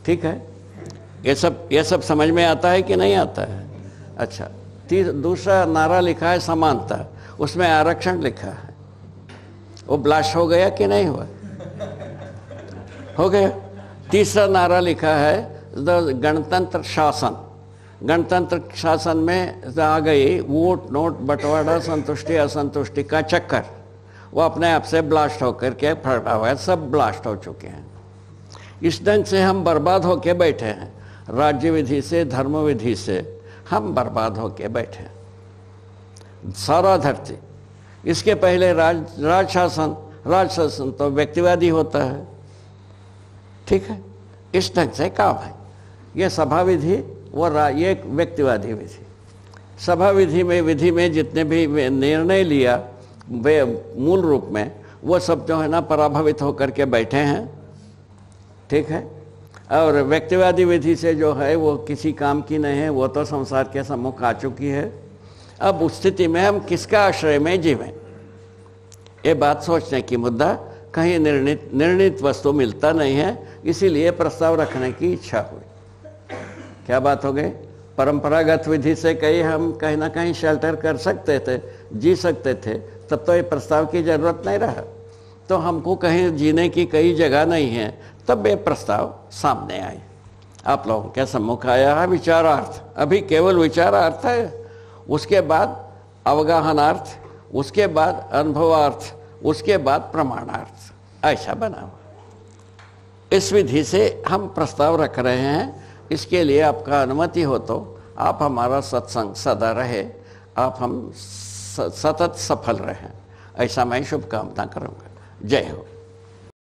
ठीक है। ये सब समझ में आता है कि नहीं आता है? अच्छा, दूसरा नारा लिखा है समानता, उसमें आरक्षण लिखा है। वो ब्लास्ट हो गया कि नहीं हुआ? हो गया। तीसरा नारा लिखा है गणतंत्र शासन। गणतंत्र शासन में आ गई वोट, नोट, बंटवारा, संतुष्टि असंतुष्टि का चक्कर, वो अपने आप से ब्लास्ट होकर के फटा हुआ है, सब ब्लास्ट हो चुके हैं। इस ढंग से हम बर्बाद होके बैठे हैं, राज्य विधि से, धर्म विधि से हम बर्बाद होके बैठे हैं, सारा धरती। इसके पहले राजशासन तो व्यक्तिवादी होता है, ठीक है। इस ढंग से काम है। ये सभा विधि ये एक व्यक्तिवादी विधि। सभा विधि में जितने भी निर्णय लिया वे मूल रूप में वो सब जो है ना पराभवित होकर के बैठे हैं, ठीक है। और व्यक्तिवादी विधि से जो है वो किसी काम की नहीं है, वो तो संसार के सम्मुख आ चुकी है। अब उस स्थिति में हम किसका आश्रय में जीवें, ये बात सोचने की मुद्दा। कहीं निर्णित वस्तु मिलता नहीं है, इसीलिए प्रस्ताव रखने की इच्छा हुई। क्या बात हो गई? परंपरागत विधि से हम कहीं ना कहीं शेल्टर कर सकते थे, जी सकते थे, तब तो ये प्रस्ताव की जरूरत नहीं रहा। तो हमको कहीं जीने की कई जगह नहीं है, तब ये प्रस्ताव सामने आए, आप लोगों के सम्मुख आया है। विचारार्थ, अभी केवल विचारार्थ है, उसके बाद अवगाहनार्थ, उसके बाद अनुभवार्थ, उसके बाद प्रमाणार्थ, ऐसा बना हुआ। इस विधि से हम प्रस्ताव रख रहे हैं। इसके लिए आपका अनुमति हो तो आप हमारा सत्संग सदा रहे, आप हम सतत सफल रहें, ऐसा मैं शुभकामना करूँगा। जय हो।